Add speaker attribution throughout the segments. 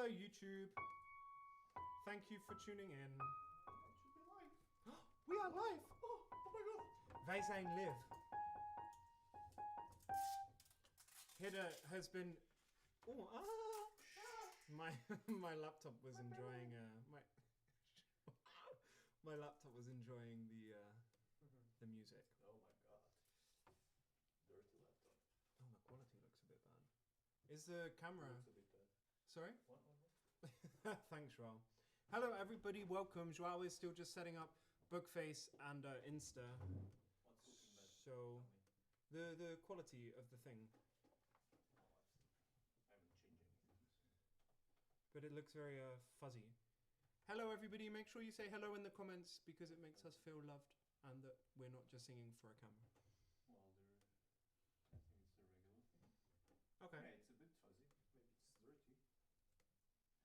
Speaker 1: Hello, YouTube. Thank you for tuning in.
Speaker 2: It should be live.
Speaker 1: We are live.
Speaker 2: Oh my god.
Speaker 1: Wij zijn live. Hidde has been. My laptop was enjoying my laptop was enjoying the music.
Speaker 2: Oh my god. Dirty laptop.
Speaker 1: Oh, the quality looks a bit bad. Is the camera?
Speaker 2: Looks a bit bad.
Speaker 1: Sorry.
Speaker 2: What?
Speaker 1: Thanks, Joao. Hello, everybody. Welcome. Joao is still just setting up Bookface and Insta.
Speaker 2: What's looking bad?
Speaker 1: So the quality of the thing.
Speaker 2: I haven't changed anything.
Speaker 1: But it looks very fuzzy. Hello, everybody. Make sure you say hello in the comments because it makes us feel loved and that we're not just singing for a camera.
Speaker 2: Well, I think it's a regular thing.
Speaker 1: Okay.
Speaker 2: Yeah, it's a bit fuzzy. Maybe it's dirty.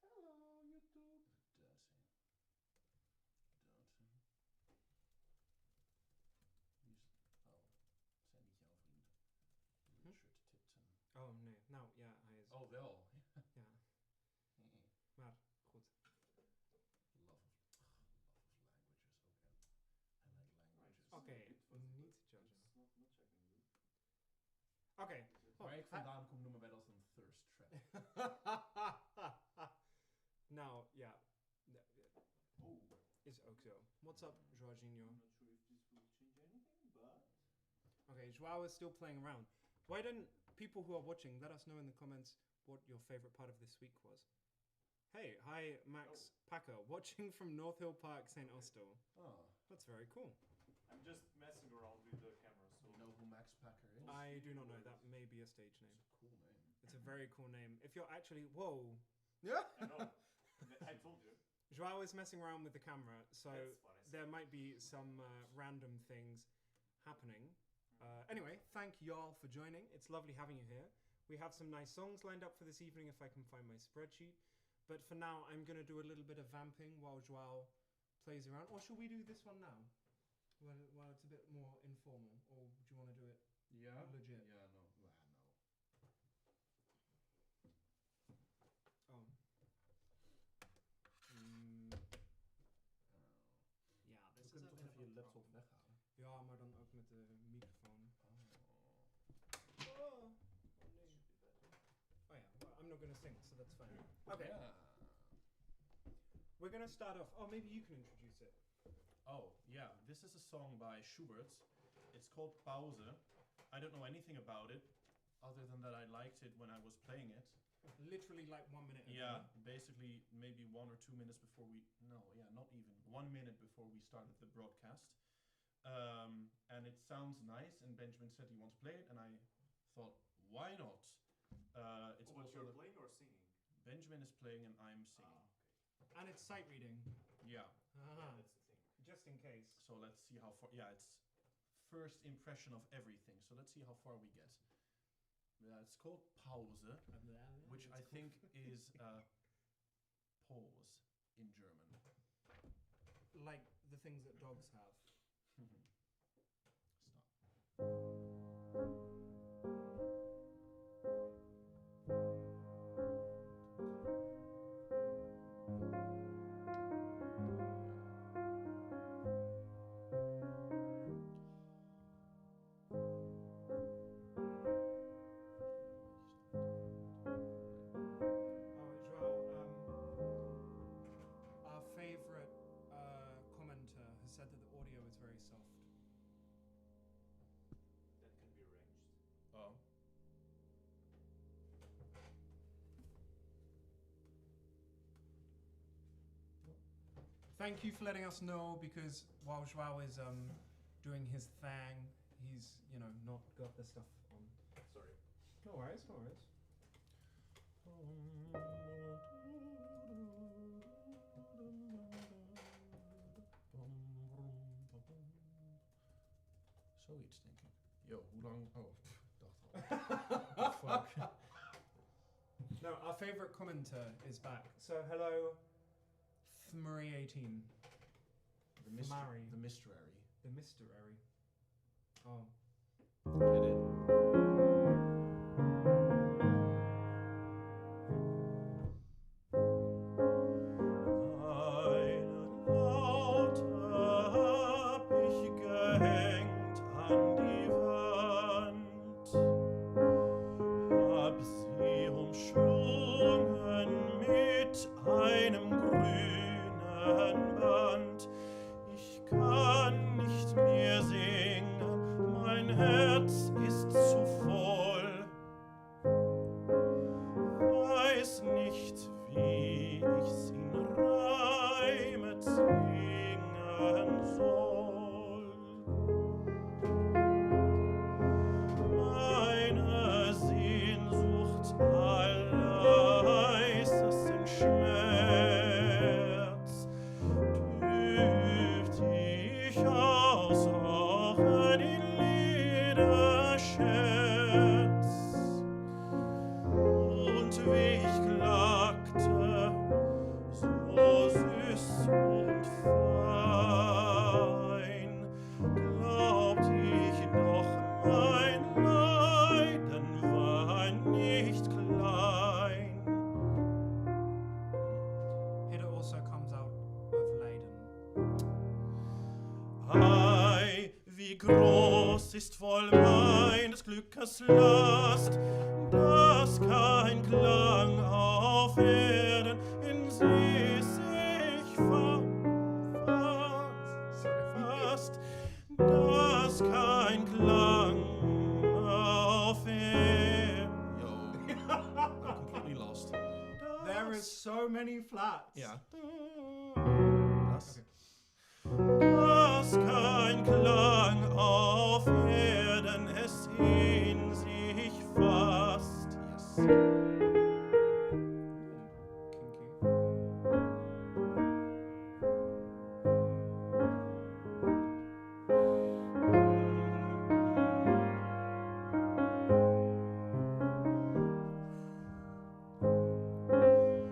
Speaker 2: Hello, YouTube.
Speaker 3: Dirty. Zijn niet jouw vrienden. Richard Tipton.
Speaker 1: Oh, nee. Nou, ja, hij is...
Speaker 3: Oh, wel.
Speaker 1: Ja. Maar, goed.
Speaker 3: Love of languages. Okay. I like languages.
Speaker 1: Oké, niet judgen.
Speaker 2: It's not checking you.
Speaker 1: Oké.
Speaker 3: Waar ik vandaan kom noemen wij dat een thirst trap.
Speaker 1: Nou, ja.
Speaker 2: Oh.
Speaker 1: Is ook zo. What's up, Joãozinho?
Speaker 2: I'm not sure if this will change anything, but...
Speaker 1: Okay, Joao is still playing around. Why don't people who are watching let us know in the comments what your favorite part of this week was? Hey, hi Max Packer, watching from North Hill Park, St. Austell.
Speaker 3: Oh.
Speaker 1: That's very cool.
Speaker 2: I'm just messing around with the camera, so...
Speaker 3: You know who Max Packer is?
Speaker 1: I do not know. That may be a stage name.
Speaker 3: It's a cool name.
Speaker 1: It's a very cool name. If you're actually... Whoa.
Speaker 2: I know. I told you.
Speaker 1: Joao is messing around with the camera, so
Speaker 2: That's what I said.
Speaker 1: there might be some random things happening. Anyway, thank y'all for joining. It's lovely having you here. We have some nice songs lined up for this evening if I can find my spreadsheet. But for now, I'm going to do a little bit of vamping while Joao plays around. Or should we do this one now? Well, it's a bit more informal. Or do you want to do it legit?
Speaker 3: Yeah, no. No.
Speaker 1: Oh. Ja, dit is
Speaker 3: We kunnen
Speaker 1: een
Speaker 3: toch even je laptop weghalen?
Speaker 1: Ja, maar dan ook met de microfoon.
Speaker 3: Oh.
Speaker 1: Oh, nee. Oh yeah, well, I'm not going to sing, so that's fine. Okay.
Speaker 3: Yeah.
Speaker 1: We're going to start off. Oh, maybe you can introduce it.
Speaker 3: Oh, yeah. This is a song by Schubert. It's called Pause. I don't know anything about it, other than that I liked it when I was playing it.
Speaker 1: Literally like 1 minute ago.
Speaker 3: Yeah, basically maybe 1 or 2 minutes before we... No, yeah, not even. 1 minute before we started the broadcast. And it sounds nice, and Benjamin said he wants to play it, and I thought, why not? It's
Speaker 2: what
Speaker 3: also
Speaker 2: you're playing or singing?
Speaker 3: Benjamin is playing and I'm singing.
Speaker 2: Okay.
Speaker 1: And it's sight reading.
Speaker 3: Yeah.
Speaker 1: Ah,
Speaker 2: That's the thing.
Speaker 1: just in case.
Speaker 3: So let's see how far... Yeah, it's first impression of everything. So let's see how far we get. It's called Pause, which I think is pause in German.
Speaker 1: Like the things that dogs have.
Speaker 3: Stop.
Speaker 1: Said that the audio is very soft.
Speaker 2: That can be arranged.
Speaker 3: Oh.
Speaker 1: Thank you for letting us know, because while Joao is doing his thing, he's, you know, not got the stuff on.
Speaker 2: Sorry.
Speaker 1: No worries, no worries.
Speaker 3: Zoiets, denk ik. Yo, hoe lang... Oh, dacht al. Fuck.
Speaker 1: No, our favourite commenter is back. So, hello, Marie18.
Speaker 3: The
Speaker 1: Mary.
Speaker 3: The mystery.
Speaker 1: The mystery. Oh.
Speaker 3: Get it? weiß nicht, wie ich's in Reime zwingen soll. Meine Sehnsucht allerleisesten Schmerz trübt ich aus Augen in Lederscherz. Und wie ich klagte, so süß und fein, glaubt ich doch, mein Leiden war nicht klein.
Speaker 1: It also comes out of Leiden.
Speaker 3: Ei, wie groß ist wohl meines Glückes Last, dass kein Klang auf Erden in sie sich fasst, dass kein Klang auf Erden. Yo, I'm completely lost.
Speaker 1: There is so many flats.
Speaker 3: Ja. Das. Dass kein Klang auf Erden es in sich fasst. Yes.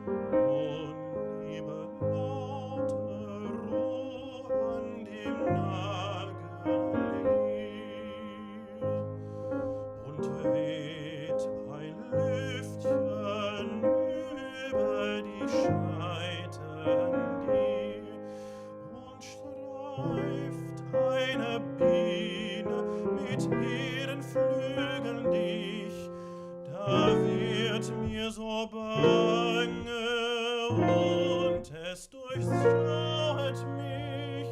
Speaker 3: Und liebe laute Ruhe an dem Nagellier und weht ein Lüftchen über die Scheiten dir und streift eine Biene mit ihren Flügeln dich. Da wird mir so bange und es durchschaut mich.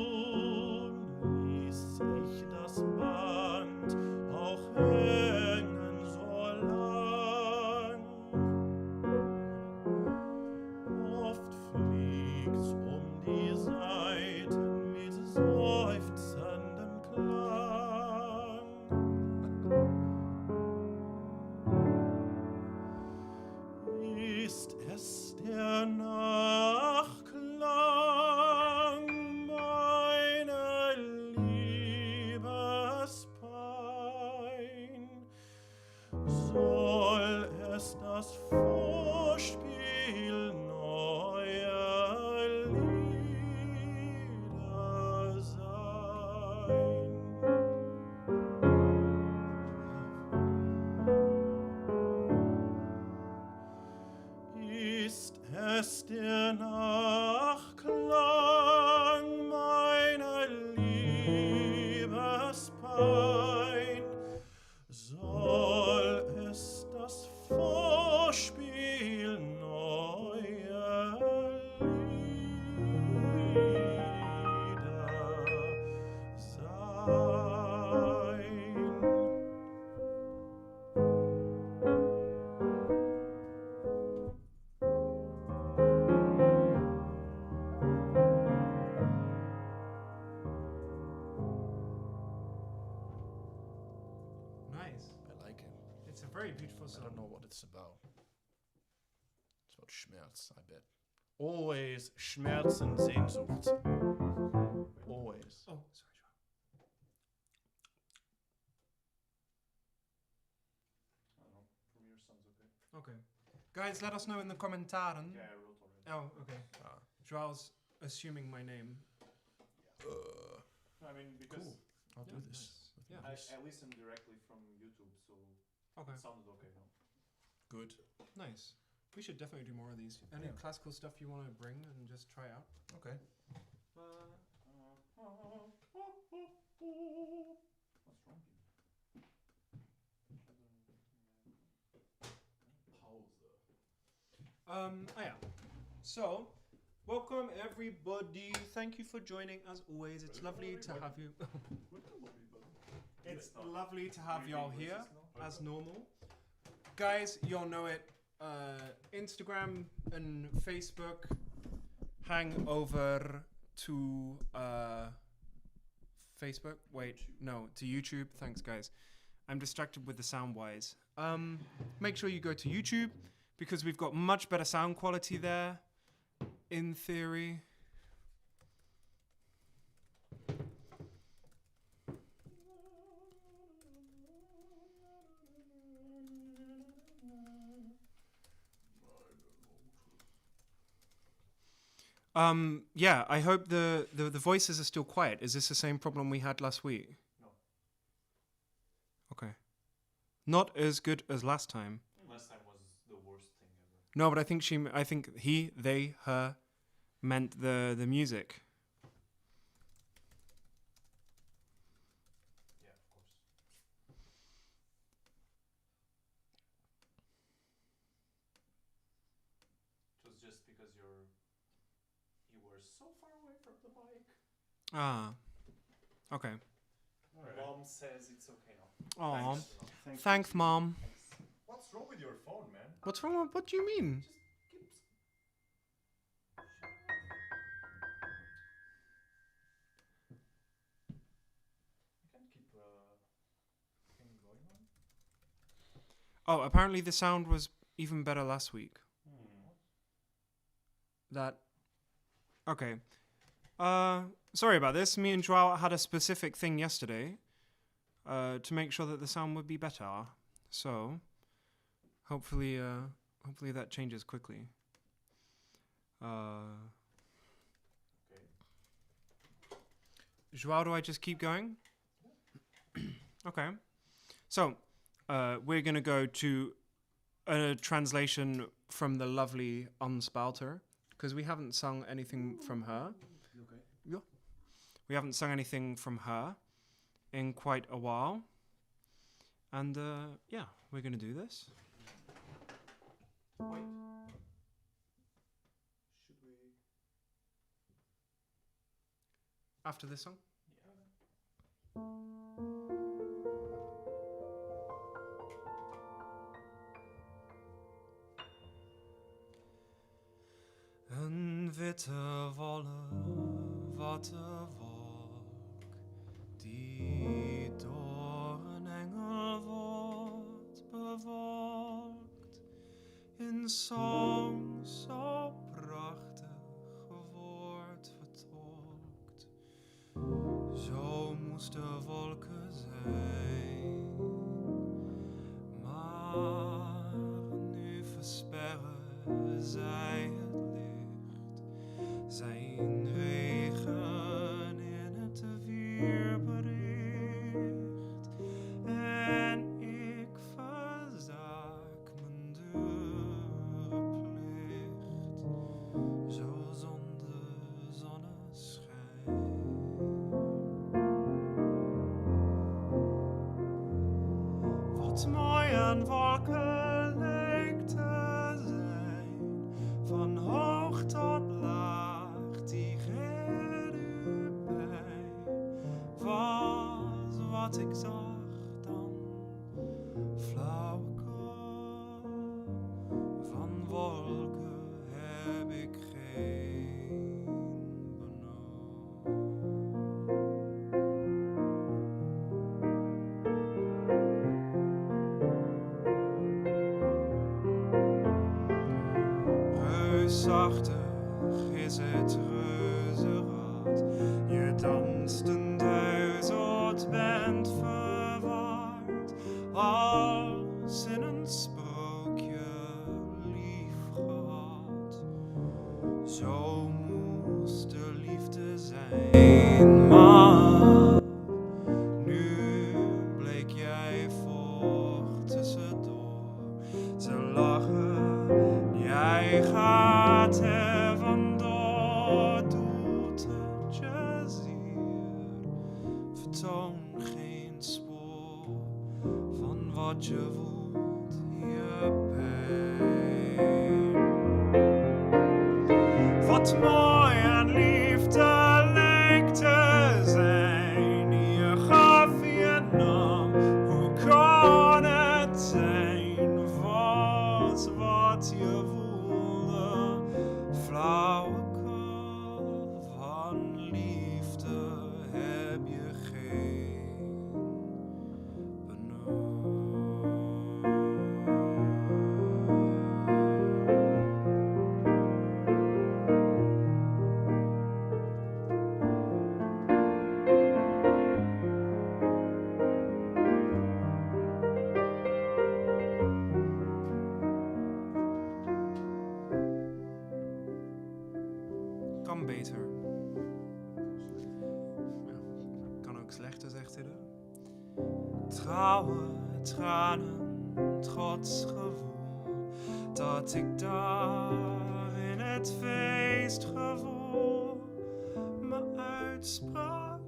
Speaker 3: Warum ließ ich das Band auch hängen so lang? Oft fliegt's um die Seiten mit seufzendem Klang. Ist es der Nachklang meiner Liebespein? Soll es das Vorspiel neuer Lieder sein? Ist es der Nachklang meiner Liebespein? Soll es das Vorspiel neuer Lieder sein?
Speaker 1: Nice.
Speaker 3: I like it.
Speaker 1: It's a very beautiful
Speaker 3: I
Speaker 1: song.
Speaker 3: don't know what it's about. It's about Schmerz, I bet. Always Schmerzen, Sehnsucht. Always.
Speaker 1: Oh, sorry, Joao.
Speaker 2: I don't know. From your sounds okay.
Speaker 1: Okay. Guys, let us know in the commentaren.
Speaker 2: Yeah, I wrote already.
Speaker 1: Oh, okay.
Speaker 3: Ah.
Speaker 1: Joao's assuming my name.
Speaker 2: I mean, because
Speaker 3: Cool. I'll do
Speaker 1: Yeah,
Speaker 3: this.
Speaker 1: nice.
Speaker 3: with
Speaker 1: Yeah.
Speaker 3: my
Speaker 2: I
Speaker 3: voice.
Speaker 2: listened directly from YouTube, so
Speaker 1: Okay.
Speaker 2: it sounded okay. No?
Speaker 3: Good.
Speaker 1: Nice. We should definitely do more of these. Any
Speaker 3: Yeah.
Speaker 1: classical stuff you want to bring and just try out?
Speaker 3: Okay.
Speaker 2: What's wrong here? Pause.
Speaker 1: Oh yeah. So, Welcome, everybody. Thank you for joining. As always, it's lovely to have you. It's lovely to have y'all here, as normal. Guys, y'all know it. Instagram and Facebook. Hang over to Facebook. Wait, no, to YouTube. Thanks, guys. I'm distracted with the sound-wise. Make sure you go to YouTube because we've got much better sound quality there, in theory. Yeah, I hope the voices are still quiet. Is this the same problem we had last week?
Speaker 2: No.
Speaker 1: Okay. Not as good as last time.
Speaker 2: Last time was the worst thing ever.
Speaker 1: No, but I think he, they, her meant the music.
Speaker 2: Yeah, of course. It was just because you were so far away from the mic.
Speaker 1: Ah. Okay.
Speaker 3: Alright.
Speaker 2: Mom says it's okay now.
Speaker 1: Aw.
Speaker 3: Thanks.
Speaker 1: Thanks, Mom.
Speaker 3: What's wrong with your phone, man?
Speaker 1: What's wrong with, what do you mean?
Speaker 2: Just keeps. You can keep thing going on.
Speaker 1: Oh, apparently the sound was even better last week. That. Okay. Sorry about this. Me and Joao had a specific thing yesterday to make sure that the sound would be better. So, hopefully that changes quickly.
Speaker 2: Okay.
Speaker 1: Joao, do I just keep going? Okay. So, we're going to go to a translation from the lovely Unspalter, because we haven't sung anything from her.
Speaker 3: Okay.
Speaker 1: Yeah. We haven't sung anything from her in quite a while. And, yeah, we're going to do this.
Speaker 2: Wait. Should we?
Speaker 1: After this song?
Speaker 2: Yeah.
Speaker 1: Een witte wattenwolk die door een engel wordt bewolkt, in zang zo prachtig wordt vertolkt. Zo moest de wolken zijn, maar nu versperren zij het licht, zijn regen in het weerbericht, en ik verzaak mijn dure plicht, zo zonder zonneschijn. Wat mooi aan wolken leek te zijn, van hoog tot laag, die gele pijn, was wat ik zag dan flauwekul. Van wolken heb ik geen benul. Reusachtig is het reuzenrad, je danst een duizend, bent verward, als in een sprookje lief gehad. Zo moest de liefde zijn, maar nu bleek jij voor tussendoor. Ze lachen, jij gaat er vandoor, doet het je zeer, vertoon geen spoor van wat je voelt, je pijn. Wat mooi
Speaker 4: ook slechter, zegt hij er. Trouwen, tranen, trotsgevoel, dat ik daar in het feestgevoel me uitsprak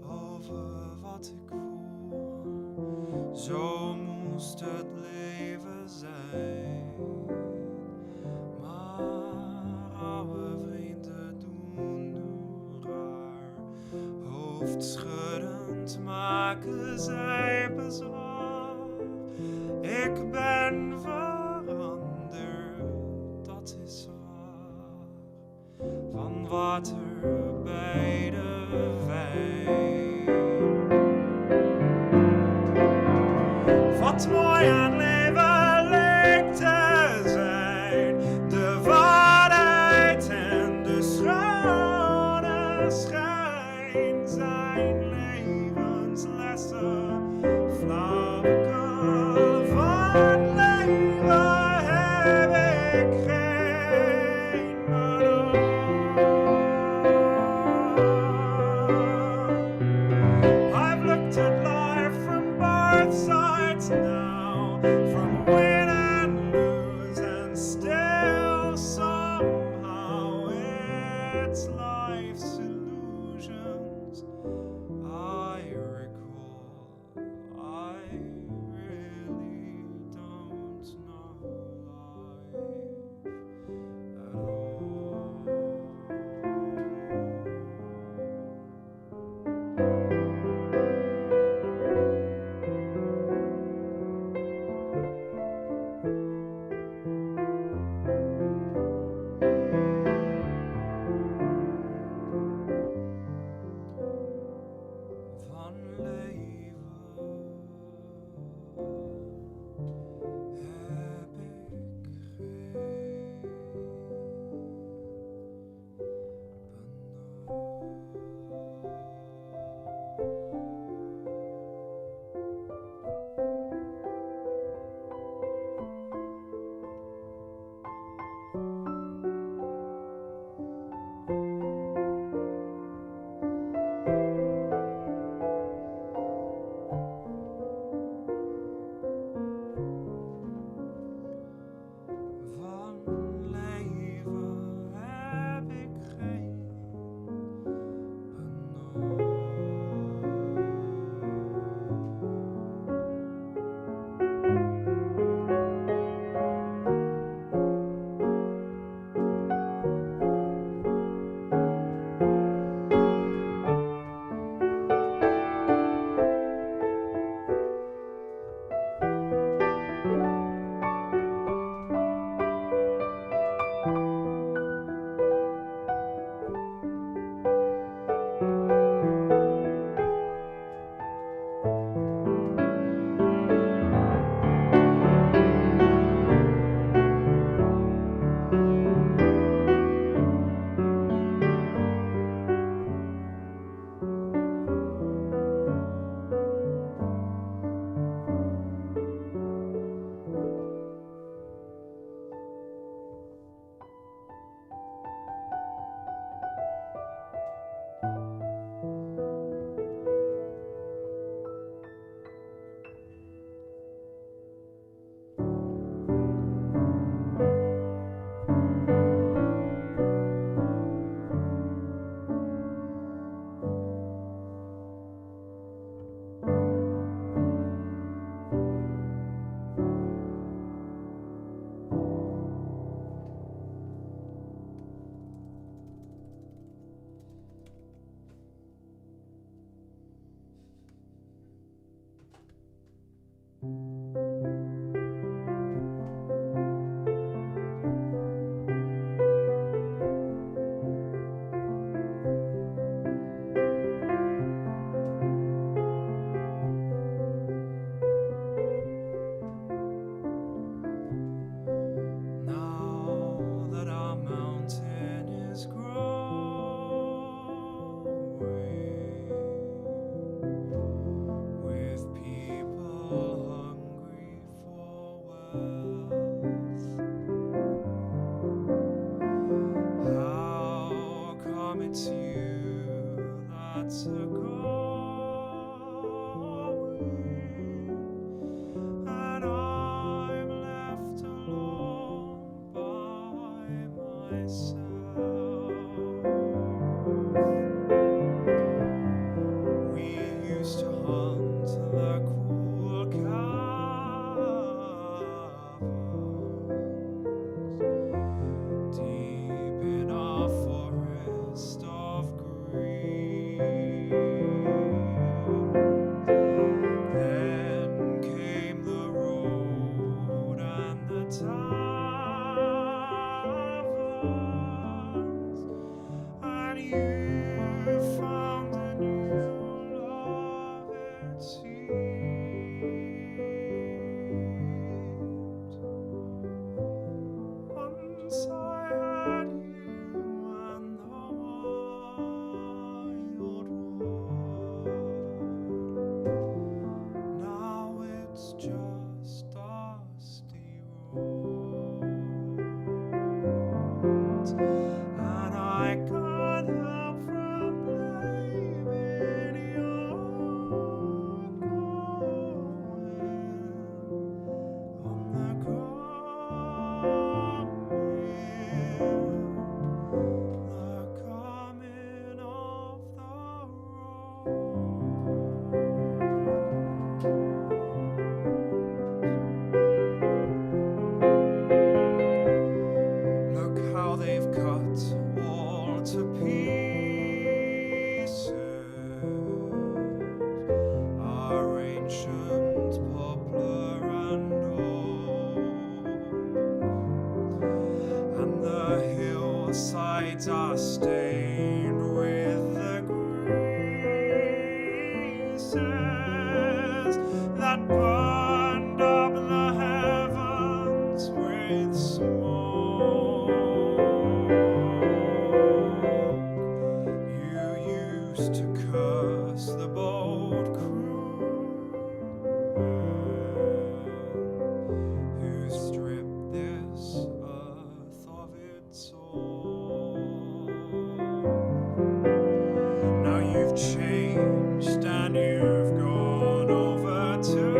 Speaker 4: over wat ik voel. Zo moest het leven zijn, maar oude vrienden doen nu raar. Hoofdschuddend maken zij bezwaar. Ik ben veranderd, dat is waar, van water bij de wijn. Wat mooi aan leven leek te zijn, de waarheid en de schone schijn, zijn levenslessen, flauwekul van leven heb ik geen berouw. I've looked at life from both sides now, from win and lose, and still somehow it's life's illusions I recall. I really don't know life at all. Van leven heb ik geen van leven heb ik geen it's you that's a good it's just dusty roads, and I can't help from blaming your going on the coming of the road. Look how they've cut all to pieces our ancient poplar and oak, and the hillsides are stained with the greases that burned up the heavens with smoke. You used to curse the bold crewmen who stripped this earth of its all. Now you've changed and you've gone over to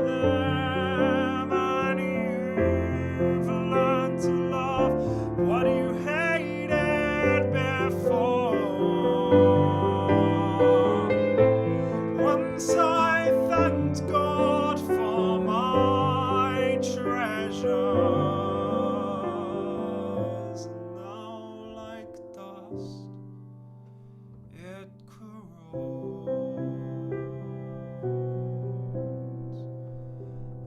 Speaker 4: them, and you've learned to love what you hated before. Once I thanked God for my treasures, now like dust it corrodes,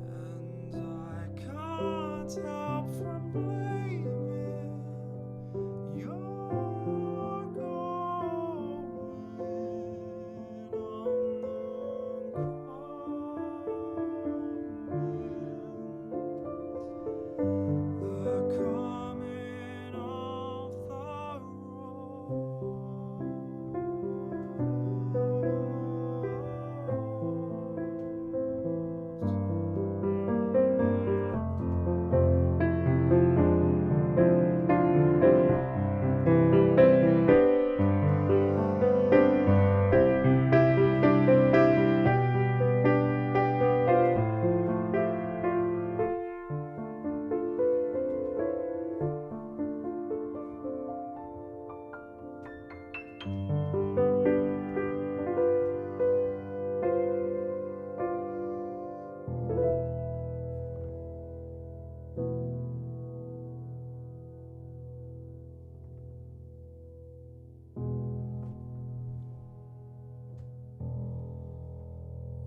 Speaker 4: and I can't help from blaming your going on the coming of the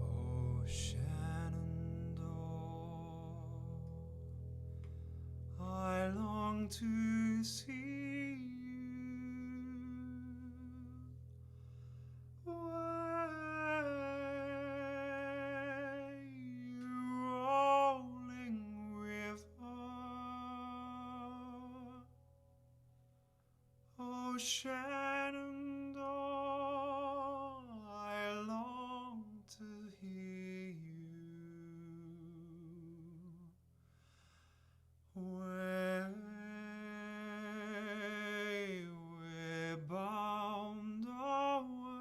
Speaker 4: Oh, Shenandoah, I long to see you where you rolling river. Oh, Shenandoah, I long to hear you. Way, way bound away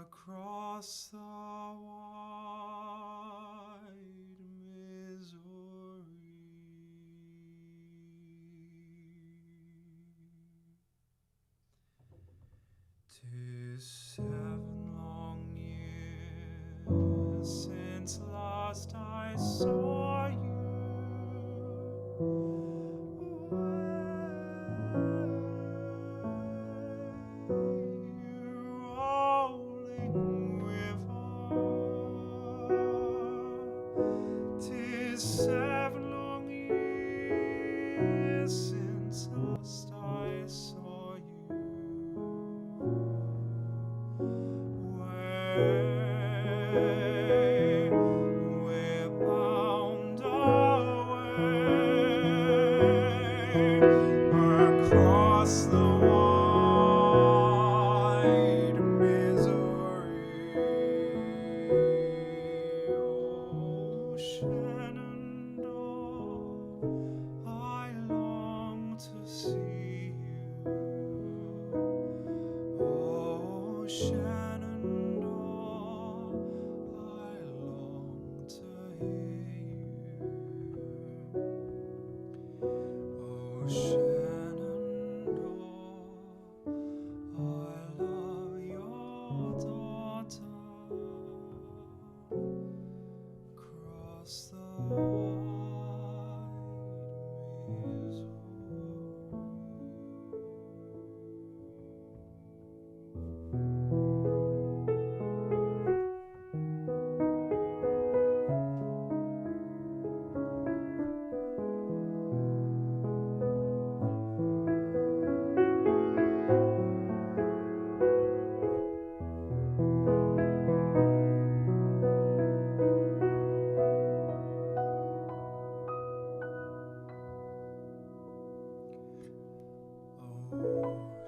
Speaker 4: across the wide Missouri. 'Tis 7 long years since last I saw you. Rolling river. 'Tis 7 long years since last I saw you.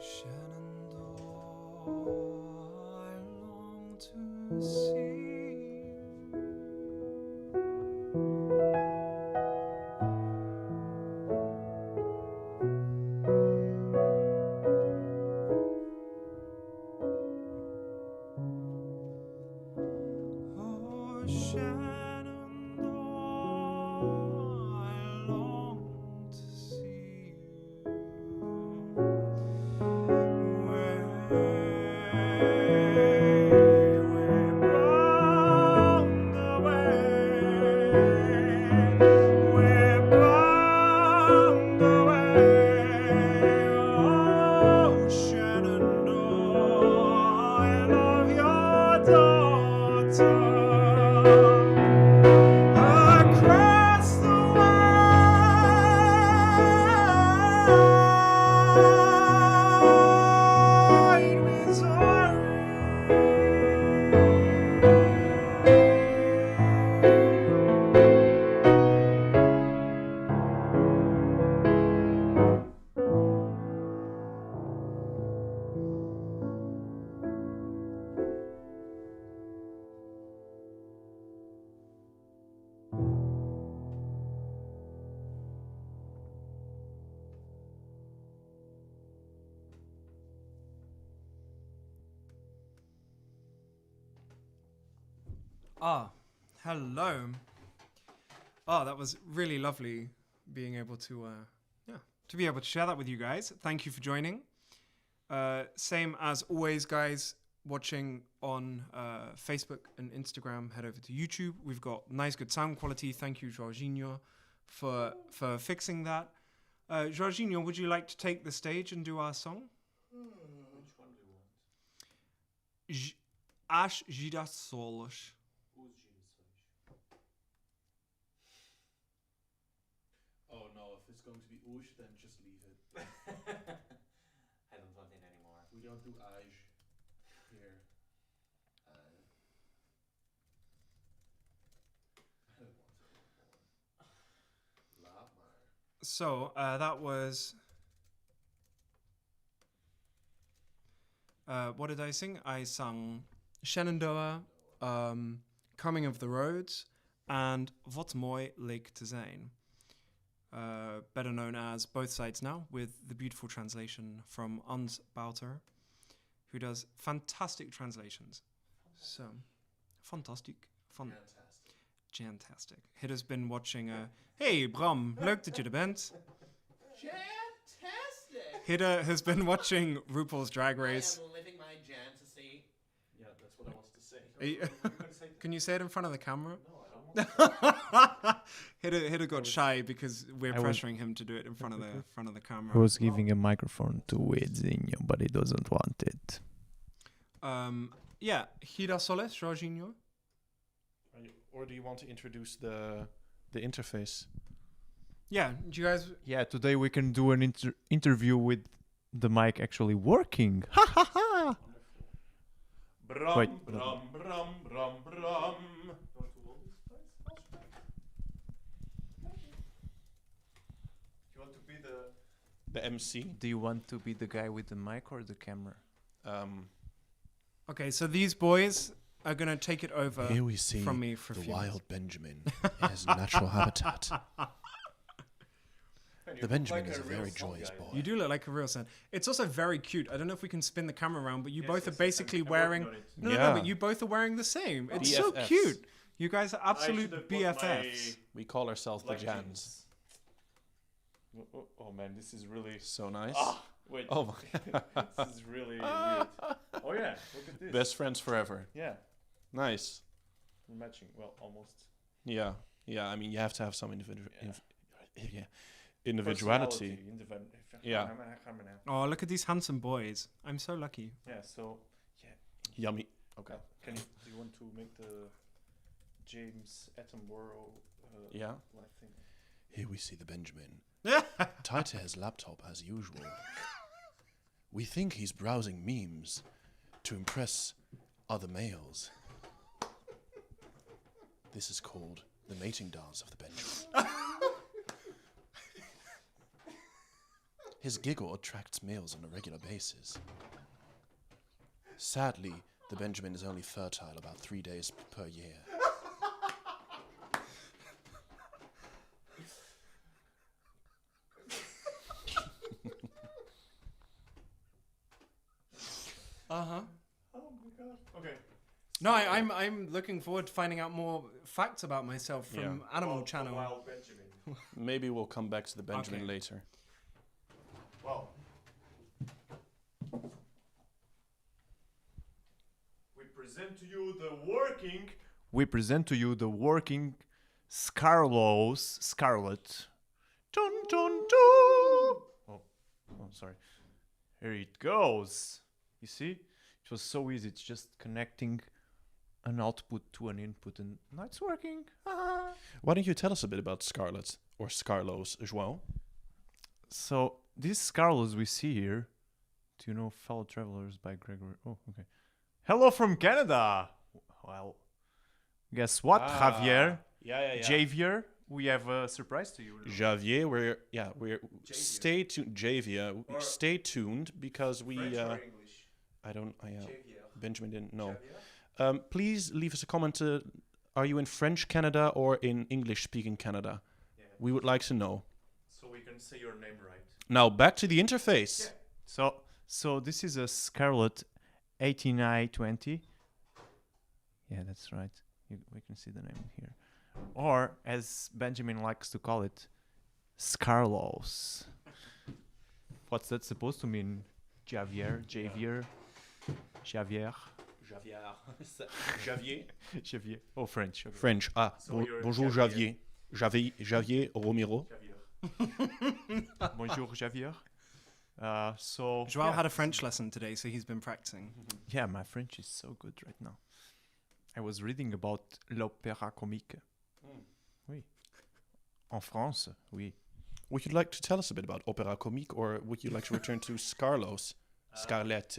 Speaker 4: Shenandoah, I long to see you. Oh, Shenandoah, I long to see you. Across the wide
Speaker 1: Ah, hello. Oh, that was really lovely being able to, to be able to share that with you guys. Thank you for joining. Same as always, guys, watching on Facebook and Instagram, head over to YouTube. We've got nice, good sound quality. Thank you, Joãozinho, for fixing that. Joãozinho, would you like to take the stage and do our song?
Speaker 3: Which one do you want?
Speaker 1: As Girasoles.
Speaker 3: Oh no, if it's going to be oosh, then just leave it.
Speaker 2: I don't want it anymore.
Speaker 3: We don't do aj here. I don't want it anymore. Laat maar.
Speaker 1: So, that was... what did I sing? I sung Shenandoah, Coming of the Roads, and Wat Mooi, Leek, zijn. Better known as Both Sides Now, with the beautiful translation from Untitled, who does fantastic translations. So, fantastic. Fantastic. Hid has been watching... hey, Bram, leuk dat je er bent.
Speaker 2: Fantastic!
Speaker 1: Hidda has been watching RuPaul's Drag Race.
Speaker 2: I am living my fantasy.
Speaker 3: Yeah, that's what I wanted to say.
Speaker 1: Are you-
Speaker 3: What were you gonna say?
Speaker 1: Can you say it in front of the camera?
Speaker 3: No, I don't want to.
Speaker 1: Hidda got shy because we're
Speaker 5: I was-
Speaker 1: pressuring him to do it in front of the camera.
Speaker 5: I was giving a microphone to Widzinho, but he doesn't want it.
Speaker 1: Yeah, Girasoles, Joãozinho.
Speaker 3: Or do you want to introduce the interface?
Speaker 1: Yeah, do you guys...
Speaker 5: Yeah, today we can do an interview with the mic actually working. Ha ha ha!
Speaker 3: Brum,
Speaker 5: Wait.
Speaker 3: brum, brum, brum, brum. You want to hold this place? You want to be the MC?
Speaker 5: Do you want to be the guy with the mic or the camera?
Speaker 1: Okay, so these boys are going to take it over
Speaker 3: Here we see
Speaker 1: from me for a
Speaker 3: the
Speaker 1: few
Speaker 3: wild
Speaker 1: minutes.
Speaker 3: Benjamin in his natural habitat. The Benjamin is a very joyous boy.
Speaker 1: You do look like a real son. It's also very cute. I don't know if we can spin the camera around, but you both are basically wearing... No,
Speaker 3: Yeah.
Speaker 1: but you both are wearing the same. It's so
Speaker 3: BFFs.
Speaker 1: cute. You guys are absolute BFFs.
Speaker 3: We call ourselves the Jans.
Speaker 6: Oh man, this is really.
Speaker 3: So nice.
Speaker 6: Wait.
Speaker 3: Oh my.
Speaker 6: This is really weird. Oh yeah, look at this.
Speaker 3: Best friends forever.
Speaker 6: Yeah,
Speaker 3: Nice.
Speaker 6: we're matching. Well, almost.
Speaker 3: Yeah. Yeah, I mean, you have to have some individuality.
Speaker 6: Personality.
Speaker 3: Yeah.
Speaker 1: Oh, look at these handsome boys. I'm so lucky.
Speaker 6: Yeah. So,
Speaker 3: Yummy. Okay.
Speaker 6: do you want to make the James Attenborough?
Speaker 3: Yeah.
Speaker 6: Like thing?
Speaker 3: Here we see the Benjamin. Tied to his laptop as usual. We think he's browsing memes to impress other males. This is called the mating dance of the Benjamin.
Speaker 2: His giggle attracts males on a regular basis. Sadly, the Benjamin is only fertile about 3 days per year.
Speaker 1: Uh-huh.
Speaker 3: Oh my god. Okay.
Speaker 1: No, I'm looking forward to finding out more facts about myself from
Speaker 2: Yeah.
Speaker 1: Animal Channel.
Speaker 6: Wild Benjamin.
Speaker 2: Maybe we'll come back to the Benjamin
Speaker 1: Okay.
Speaker 2: later.
Speaker 6: Well. We present to you the working.
Speaker 5: We present to you the working Scarlos, Scarlett. Dun dun dun. Oh, sorry. Here it goes. You see? It was so easy. It's just connecting an output to an input, and now it's working.
Speaker 2: Why don't you tell us a bit about Scarlett or Scarlos, João?
Speaker 5: So these Scarlos we see here. Do you know Fellow Travelers by Gregory? Oh, okay. Hello from Canada. Well, guess what, Javier?
Speaker 2: Yeah.
Speaker 5: Javier, we have a surprise to you.
Speaker 2: Javier, we're stay tuned. Javier,
Speaker 6: Or
Speaker 2: stay tuned because we.
Speaker 6: French or English?
Speaker 2: I don't.
Speaker 6: Javier.
Speaker 2: Benjamin didn't know.
Speaker 6: Javier?
Speaker 2: Please leave us a comment. Are you in French Canada or in English speaking Canada?
Speaker 6: Yeah.
Speaker 2: We would like to know.
Speaker 5: So we can say your name right.
Speaker 2: Now back to the interface.
Speaker 5: Yeah. So this is a Scarlett 8920. Yeah, that's right. We can see the name here. Or, as Benjamin likes to call it, Scarlos. What's that supposed to mean? Javier? Javier?
Speaker 2: Javier.
Speaker 5: Javier. Oh, French. Okay.
Speaker 2: French.
Speaker 6: So you're
Speaker 2: Bonjour
Speaker 6: Javier.
Speaker 2: Javier Romero.
Speaker 5: Bonjour, Javier. So
Speaker 1: Joao had a French lesson today, so he's been practicing.
Speaker 5: yeah, my French is so good right now. I was reading about l'opéra comique. Oui. En France, oui.
Speaker 2: Would you like to tell us a bit about Opéra Comique, or would you like to return to Scarlos, Scarlett,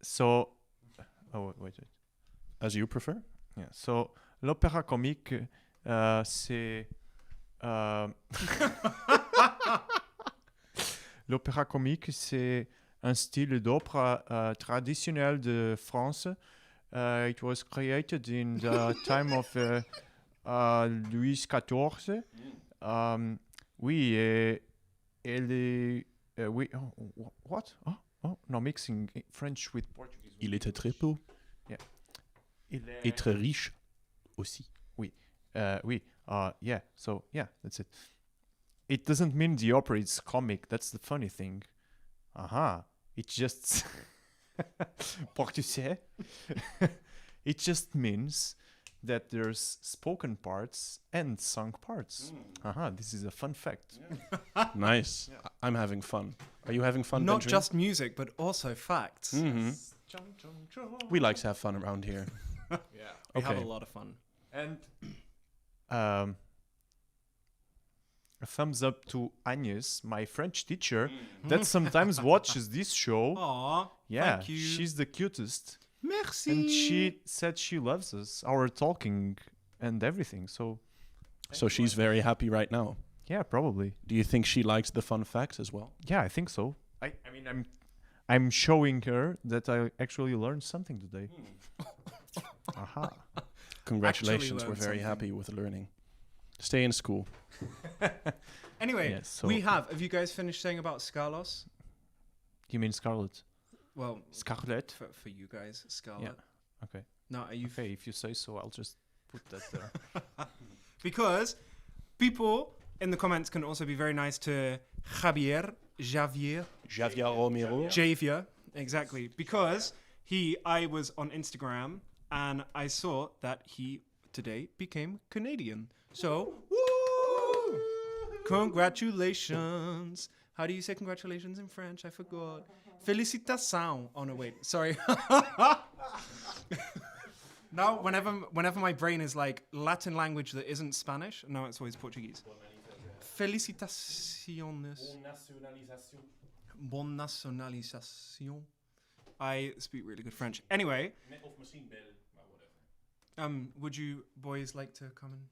Speaker 5: So, wait.
Speaker 2: as you prefer?
Speaker 5: Yeah. So, l'opéra comique, c'est l'opéra comique, c'est un style d'opéra traditionnel de France. It was created in the time of Louis XIV. Oui, elle est. Oui. What? Oh, no, mixing French with Portuguese.
Speaker 2: Il était très beau
Speaker 5: Il
Speaker 2: et très riche aussi.
Speaker 5: Oui. Yeah. So yeah, that's it. It doesn't mean the opera is comic. That's the funny thing. Aha. It just. Pour tu sais. It just means that there's spoken parts and sung parts. Aha. This is a fun fact.
Speaker 2: Nice. I'm having fun. Are you having fun,
Speaker 1: Not
Speaker 2: Benjamin?
Speaker 1: just music, but also facts.
Speaker 2: Mhm. We like to have fun around here.
Speaker 1: Yeah, we have
Speaker 2: Okay.
Speaker 1: a lot of fun.
Speaker 5: And a thumbs up to Agnes, my French teacher, that sometimes watches this show.
Speaker 1: Aw,
Speaker 5: Yeah,
Speaker 1: thank you.
Speaker 5: she's the cutest.
Speaker 1: Merci.
Speaker 5: And she said she loves us, our talking and everything. So,
Speaker 2: So she's very happy right now.
Speaker 5: yeah, probably.
Speaker 2: Do you think she likes the fun facts as well?
Speaker 5: Yeah, I think so. I mean, I'm showing her that I actually learned something today. Aha.
Speaker 2: Congratulations. We're
Speaker 1: learned
Speaker 2: very
Speaker 1: something.
Speaker 2: happy with learning. Stay in school.
Speaker 1: Anyway,
Speaker 5: Yeah, so-
Speaker 1: we have you guys finished saying about Scarlos?
Speaker 5: You mean Scarlett?
Speaker 1: Well,
Speaker 5: Scarlett?
Speaker 1: for you guys, Scarlett.
Speaker 5: Okay.
Speaker 1: No, are you
Speaker 5: Okay, if you say so, I'll just put that there.
Speaker 1: because people in the comments can also be very nice to Javier,
Speaker 2: Javier Romero.
Speaker 1: Javier, exactly. Because I was on Instagram and I saw that he today became Canadian. So, woo! Congratulations. How do you say congratulations in French? I forgot. Félicitations. Oh no, wait. Sorry. Now, whenever my brain is like Latin language that isn't Spanish, no, it's always Portuguese. Felicitaciones. Bonne nationalisation. I speak really good French. Anyway, would you boys like to come and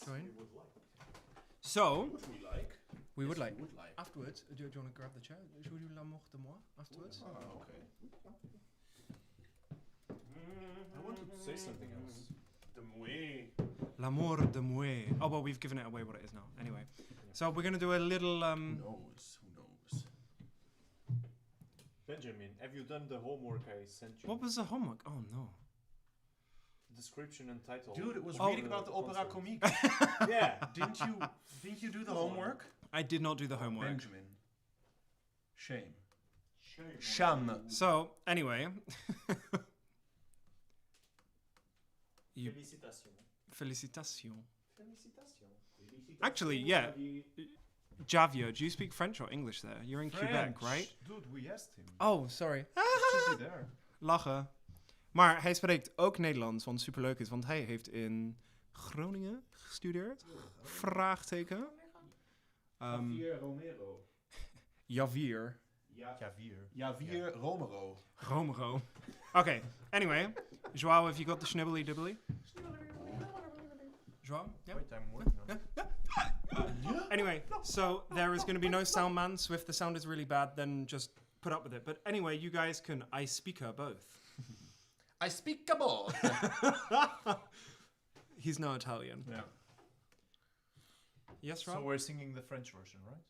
Speaker 1: join? So, We would
Speaker 3: Yes,
Speaker 1: like.
Speaker 3: we would like.
Speaker 1: Afterwards, do you want to grab the chair? Should we do L'amour de moi afterwards?
Speaker 3: Ah, okay.
Speaker 6: I wanted to say something else. The Mooi.
Speaker 1: L'amour de moi. Oh, well, we've given it away what it is now. Anyway. So we're going to do a little...
Speaker 3: Who knows? Who knows?
Speaker 6: Benjamin, have you done the homework I sent you?
Speaker 1: What was the homework? Oh, no.
Speaker 6: Description and title.
Speaker 3: Dude, it was
Speaker 1: Oh.
Speaker 3: reading about the opera
Speaker 6: concert.
Speaker 3: comique.
Speaker 6: Yeah.
Speaker 3: Didn't you do the homework?
Speaker 1: I did not do the homework.
Speaker 3: Benjamin. Shame. Shame.
Speaker 1: So, anyway. You,
Speaker 6: Félicitations.
Speaker 1: félicitations. Actually, yeah. Javier, do you speak French or English there? You're in Quebec, right?
Speaker 3: Dude, we asked him.
Speaker 1: Oh, sorry.
Speaker 3: Should be there.
Speaker 1: Lachen. Maar hij spreekt ook Nederlands, wat superleuk is. Want hij heeft in Groningen gestudeerd. Vraagteken.
Speaker 3: Javier Romero.
Speaker 1: Javier.
Speaker 3: Javier. Javier Romero.
Speaker 1: Romero. Okay, anyway. Joao, have you got the schnibbly dibbly? Joao? Yeah.
Speaker 6: Wait, I'm working on it.
Speaker 1: Anyway, so there is going to be no sound man, so if the sound is really bad, then just put up with it. But anyway, you guys can I speak her both.
Speaker 3: I speak a both.
Speaker 1: He's no Italian.
Speaker 3: Yeah.
Speaker 1: Yes,
Speaker 6: So
Speaker 1: Rob?
Speaker 6: we're singing the French version, right?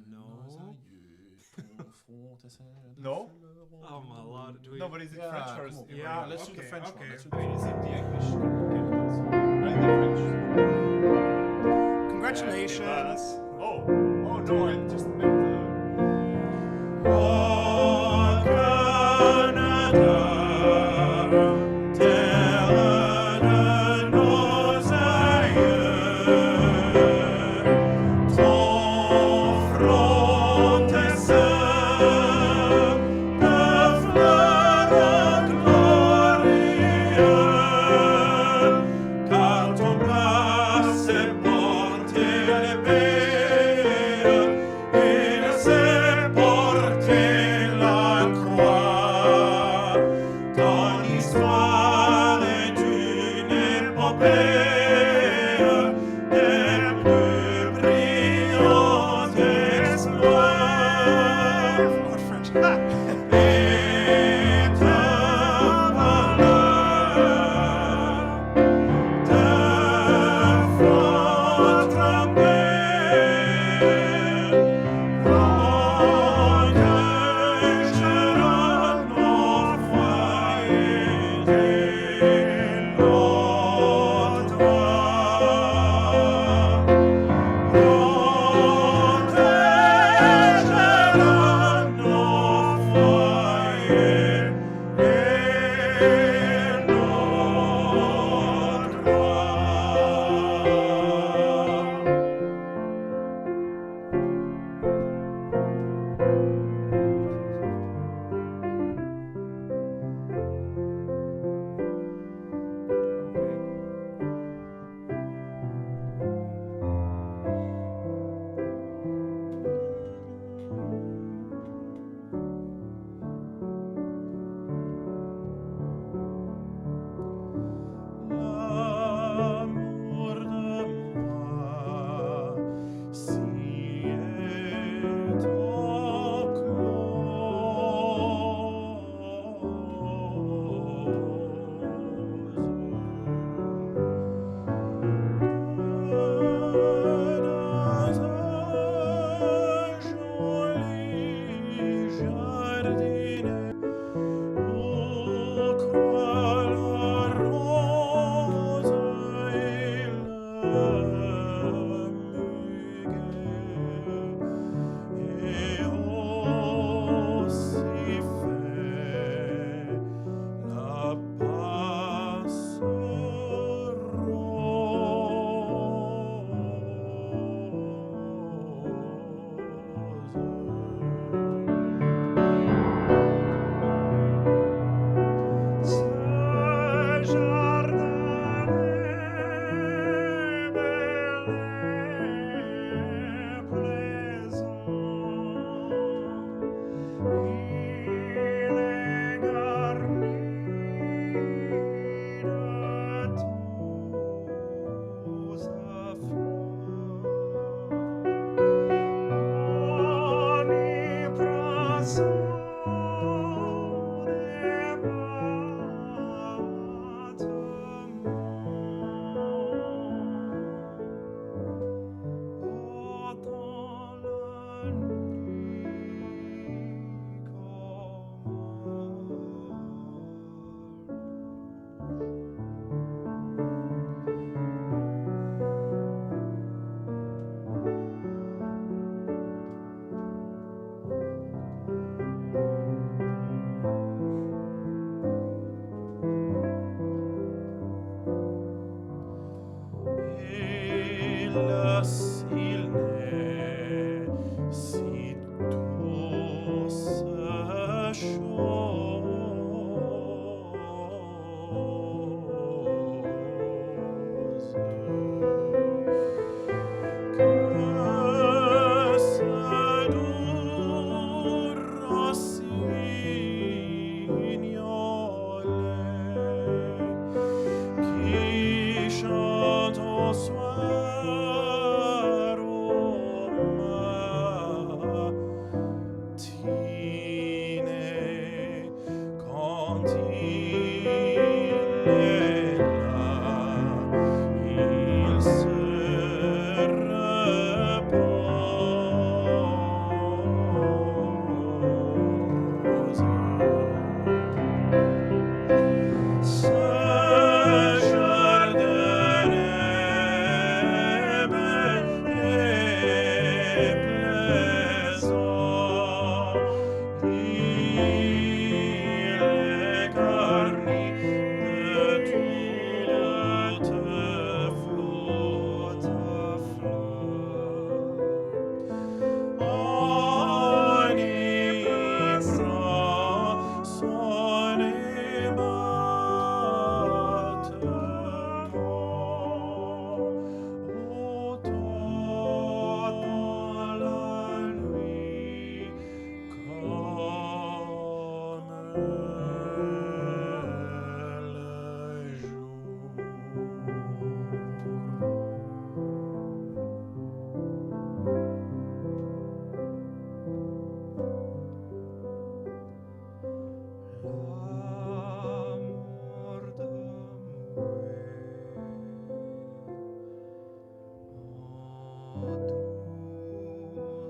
Speaker 1: No.
Speaker 6: No?
Speaker 1: Oh my lord. Do we...
Speaker 6: No, but is it
Speaker 3: Yeah,
Speaker 6: French or
Speaker 3: come
Speaker 6: is
Speaker 3: on.
Speaker 6: it
Speaker 1: Yeah,
Speaker 3: let's do the
Speaker 1: okay,
Speaker 3: French
Speaker 1: okay.
Speaker 3: one. Let's do
Speaker 6: Wait,
Speaker 3: the
Speaker 6: is it the English? Can it also? Right, the French.
Speaker 1: Congratulations.
Speaker 6: Oh no, I just meant the...
Speaker 4: Au Canada, terre de nos aïeux, ton front est ceint de fleurs glorieuses, car ton bras s'est porté l'épée, il s'est porté la croix. Ton histoire est une épopée des plus brillants exploits. Et ta valeur de front trempé protégera nos foyers dès l'autre. Protégera nos foyers dès L'amour de moi si est dans un joli jardinet où croît la rose et le muguet, et aussi fait la passerose. Ce jardin est bel et plaisant,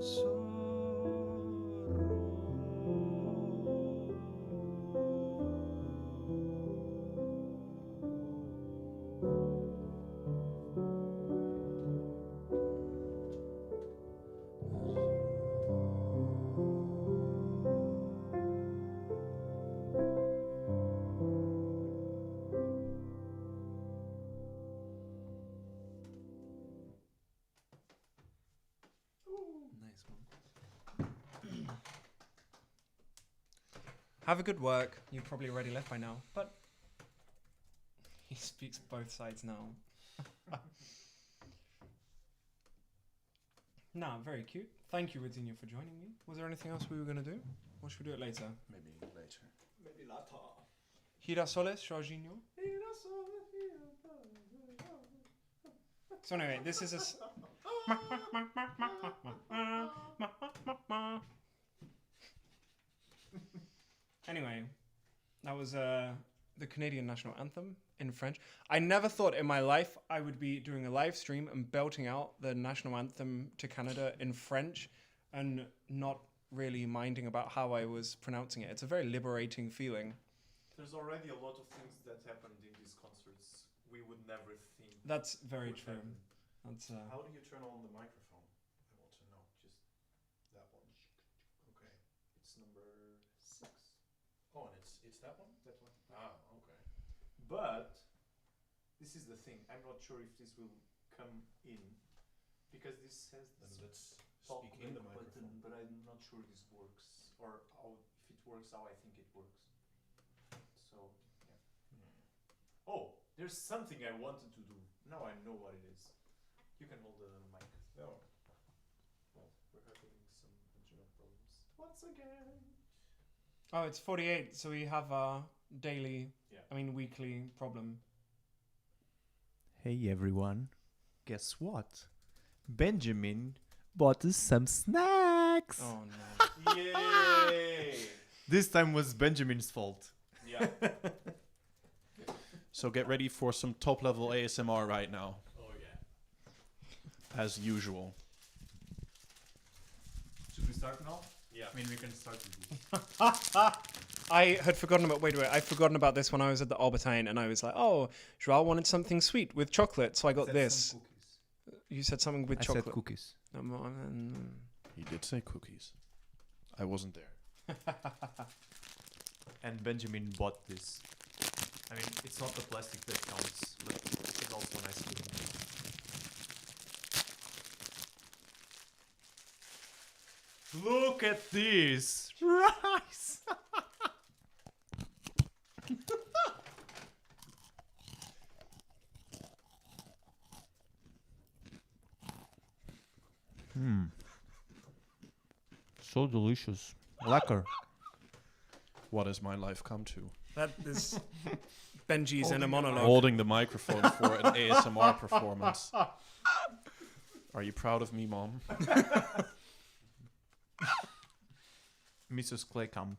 Speaker 1: Nice one. Have a good work. You've probably already left by now, but he speaks both sides now. Nah, very cute. Thank you, Widzinho, for joining me. Was there anything else we were going to do? Or should we do it later?
Speaker 2: Maybe later.
Speaker 3: Maybe later.
Speaker 1: Girasoles, Joãozinho. So anyway, this is a... Anyway, that was the Canadian national anthem in French. I never thought in my life I would be doing a live stream and belting out the national anthem to Canada in French and not really minding about how I was pronouncing it. It's a very liberating feeling.
Speaker 5: There's already a lot of things that happened in these concerts we would never think.
Speaker 1: That's very
Speaker 5: would
Speaker 1: true.
Speaker 5: happen.
Speaker 1: That's
Speaker 2: How do you turn on the microphone? I want to know. Just that one. Okay.
Speaker 5: It's number 6.
Speaker 2: Oh, and it's that one? That one? Ah, okay.
Speaker 5: But this is the thing. I'm not sure if this will come in because this has
Speaker 2: Then
Speaker 5: this
Speaker 2: let's
Speaker 5: talk
Speaker 2: speak in the
Speaker 5: button,
Speaker 2: microphone.
Speaker 5: but I'm not sure this works or how, if it works how I think it works. So yeah. Oh, there's something I wanted to do. Now I know what it is. You can hold the mic.
Speaker 2: No.
Speaker 5: Well, we're having some internet problems once again.
Speaker 1: Oh, it's 48, so we have a daily,
Speaker 5: Yeah.
Speaker 1: weekly problem.
Speaker 5: Hey everyone, guess what? Benjamin bought us some snacks.
Speaker 1: Oh no.
Speaker 5: Yay! This time was Benjamin's fault.
Speaker 3: Yeah.
Speaker 2: So get ready for some top level ASMR right now,
Speaker 3: Oh yeah.
Speaker 2: as usual.
Speaker 3: Should we start now?
Speaker 5: Yeah.
Speaker 3: I mean, we can start with this.
Speaker 1: I had forgotten about, I'd forgotten about this when I was at the Albertine and I was like, oh, Joao wanted something sweet with chocolate, so I got this. You said something with chocolate.
Speaker 5: said cookies.
Speaker 2: He did say cookies. I wasn't there.
Speaker 5: And Benjamin bought this. I mean, it's not the plastic that counts, but it's also nice. Look at this rice. So delicious. Lekker.
Speaker 2: What has my life come to?
Speaker 1: That is Benji's in a monologue.
Speaker 2: Holding the microphone for an ASMR performance. Are you proud of me, Mom?
Speaker 5: Mrs. Kleikamp.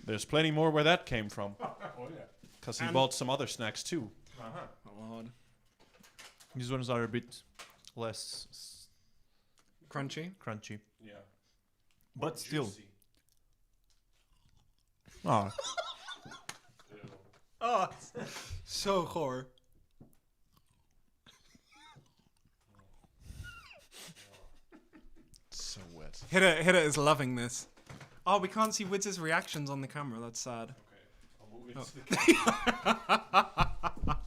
Speaker 2: There's plenty more where that came from.
Speaker 3: Oh yeah.
Speaker 2: Because he
Speaker 1: And-
Speaker 2: bought some other snacks too.
Speaker 3: Uh-huh.
Speaker 1: Oh, Lord.
Speaker 5: These ones are a bit less
Speaker 1: Crunchy.
Speaker 5: crunchy.
Speaker 3: Yeah.
Speaker 5: But still.
Speaker 3: Juicy.
Speaker 5: Ah,
Speaker 3: Ew.
Speaker 1: Oh, so horror.
Speaker 2: So wet.
Speaker 1: Hitta is loving this. Oh, we can't see Widz's reactions on the camera. That's sad.
Speaker 3: Okay. I'll move it
Speaker 1: Oh.
Speaker 3: to the camera.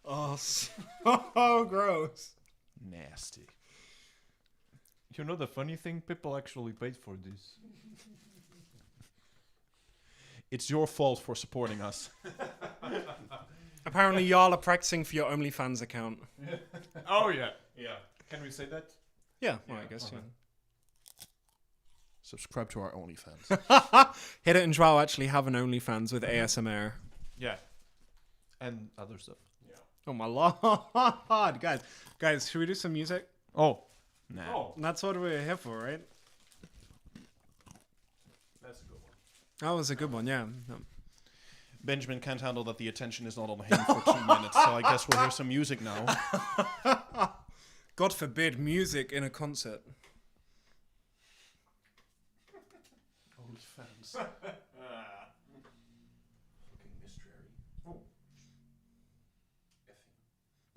Speaker 1: Oh, so gross.
Speaker 2: Nasty.
Speaker 5: you know the funny thing? People actually paid for this.
Speaker 2: It's your fault for supporting us.
Speaker 1: Apparently, y'all are practicing for your OnlyFans account.
Speaker 5: Oh yeah. Yeah. Can we say that?
Speaker 1: Yeah, well, I
Speaker 3: Yeah,
Speaker 1: guess,
Speaker 3: okay.
Speaker 2: Subscribe to our OnlyFans.
Speaker 1: yeah. Hitta and Joao actually have an OnlyFans with ASMR.
Speaker 5: Yeah. And other stuff.
Speaker 3: Yeah.
Speaker 1: Oh my lord, guys, should we do some music?
Speaker 5: Oh.
Speaker 2: Nah.
Speaker 3: Oh.
Speaker 1: That's what we're here for, right?
Speaker 3: That's a good one.
Speaker 1: That was a good one, yeah. No.
Speaker 2: Benjamin can't handle that the attention is not on him for 2 minutes, so I guess we'll hear some music now.
Speaker 1: God forbid music in a concert.
Speaker 2: Only fans.
Speaker 3: Fucking mystery. Oh.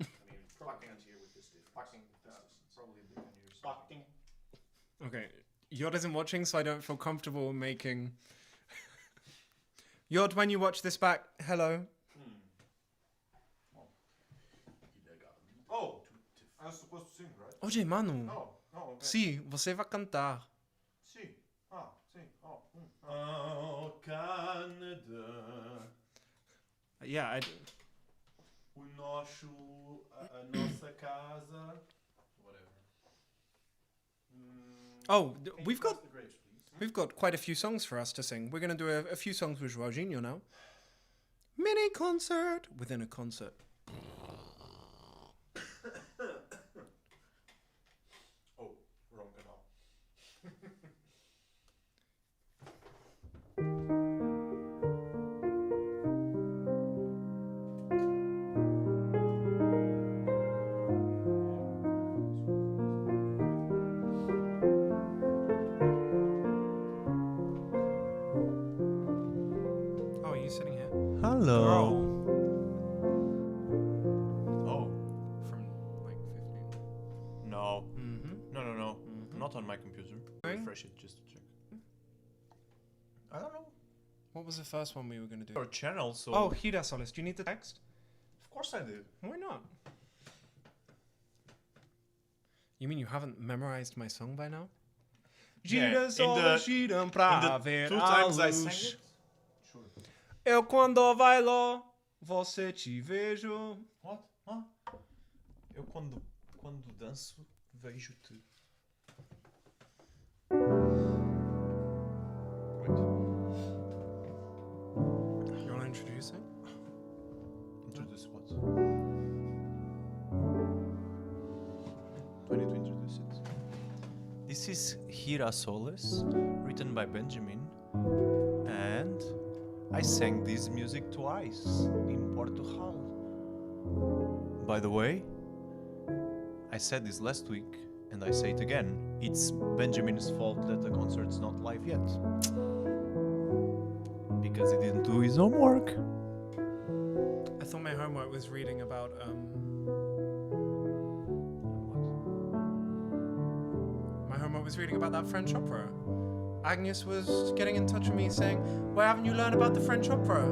Speaker 3: Effing. I mean, probably can't hear with this difference. Fucking. That's probably a bit in your Fucking.
Speaker 1: Okay, Yod isn't watching, so I don't feel comfortable making... Yod, when you watch this back, hello.
Speaker 3: Oh, I was supposed to sing, right?
Speaker 1: Oye, mano.
Speaker 3: Oh, okay.
Speaker 1: Sim, você vai cantar.
Speaker 3: Sim. Sim. Oh, Canada.
Speaker 1: Yeah,
Speaker 3: O nosso, a nossa casa. Whatever.
Speaker 1: Oh,
Speaker 3: Can you
Speaker 1: we've
Speaker 3: pass
Speaker 1: got
Speaker 3: the grapes, please?
Speaker 1: we've got quite a few songs for us to sing. We're going to do a few songs with Joãozinho now. Mini concert within a concert.
Speaker 3: Oh, wrong canal.
Speaker 1: Oh, are you sitting here?
Speaker 5: Hello.
Speaker 1: Girl.
Speaker 5: Oh,
Speaker 1: From like 15.
Speaker 5: no.
Speaker 1: Mm-hmm.
Speaker 5: No. Not on my computer.
Speaker 1: Going?
Speaker 5: Refresh it just to check. I don't know.
Speaker 1: What was the first one we were going to do?
Speaker 5: Your channel, so...
Speaker 1: Oh, Girasoles. Do you need the text?
Speaker 5: of course I do.
Speaker 1: Why not? You mean you haven't memorized my song by now?
Speaker 5: Yeah,
Speaker 1: Girasoles giram pra
Speaker 5: In the
Speaker 1: ver
Speaker 5: 2
Speaker 1: a
Speaker 5: times I
Speaker 1: luz.
Speaker 5: sang it.
Speaker 3: Sure.
Speaker 1: Eu quando bailo, você te vejo.
Speaker 5: What? Huh? Eu quando danço, vejo-te. Wait.
Speaker 1: You want to introduce it?
Speaker 5: Introduce what? Do I need to introduce it? This is Girasoles, written by Benjamin, and I sang this music twice in Portugal. By the way, I said this last week, and I say it again. It's Benjamin's fault that the concert's not live yet. Because he didn't do his homework.
Speaker 1: I thought my homework was reading about my homework was reading about that French opera. Agnes was getting in touch with me saying, "Why haven't you learned about the French opera?"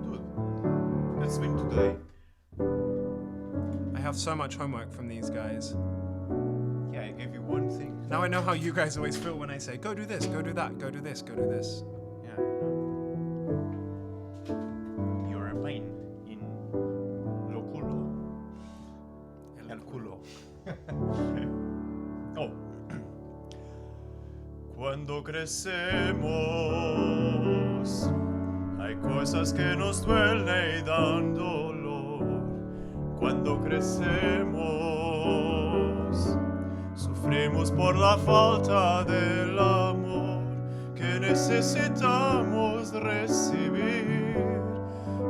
Speaker 5: Dude, that's been today.
Speaker 1: I have so much homework from these guys.
Speaker 5: Yeah, I gave you one thing.
Speaker 1: Now I know how you guys always feel when I say, "Go do this, go do that, go do this, go do this."
Speaker 5: Yeah. You're a pain in lo culo. El culo. Oh. Cuando crecemos, hay cosas que nos duelen y dan dolor. Cuando crecemos, sufrimos por la falta del amor que necesitamos recibir.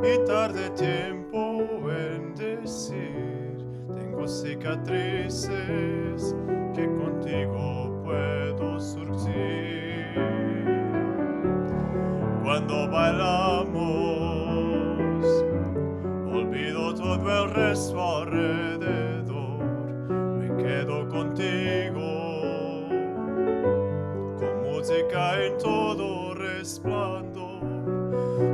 Speaker 5: Y tarde tiempo en decir, tengo cicatrices que contigo puedo surtir. Cuando bailamos, olvido todo el resto alrededor. Me quedo contigo, con música en todo resplandor.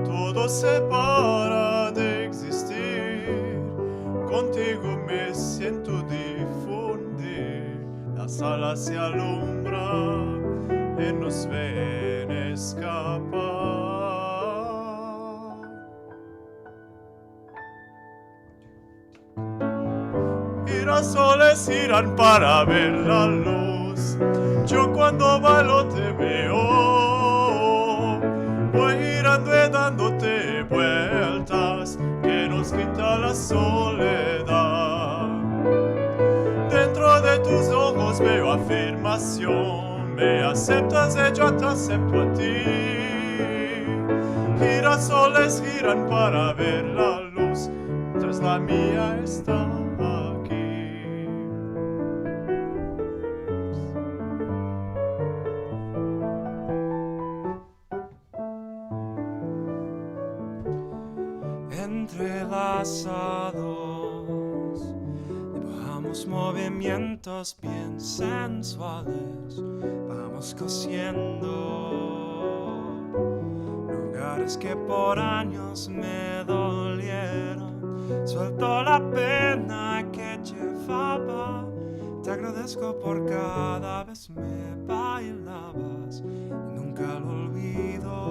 Speaker 5: Todo se para de existir. Contigo me siento difundir. La sala se alumbra y nos ven escapar. Girasoles giran para ver la luz. Yo cuando bailo te veo. Voy girando y dándote vueltas que nos quita la soledad. Dentro de tus ojos veo afirmación. me aceptas y yo te acepto a ti. Girasoles giran para ver la luz, mientras la mía está aquí.
Speaker 4: Entrelazados, dibujamos movimientos bien sensuales, vamos cosiendo lugares que por años me dolieron. Suelto la pena que llevaba, te agradezco por cada vez me bailabas y nunca lo olvido.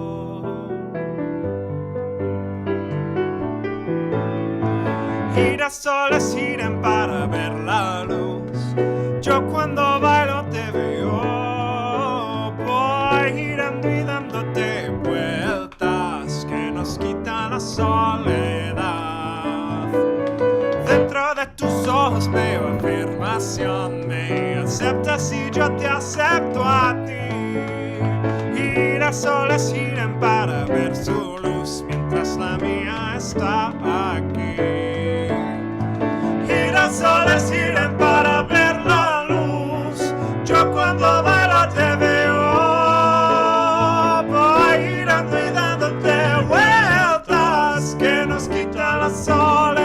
Speaker 4: Girasoles giran para ver la luz, yo cuando bailo te veo, voy girando y dándote vueltas que nos quitan la soledad. Dentro de tus ojos veo afirmación, me aceptas y yo te acepto a ti. Girasoles giran para ver su luz, mientras la mía está aquí. Girasoles giran para ver la luz, yo cuando bailo te veo, voy girando y dándote vueltas que nos quita la soledad.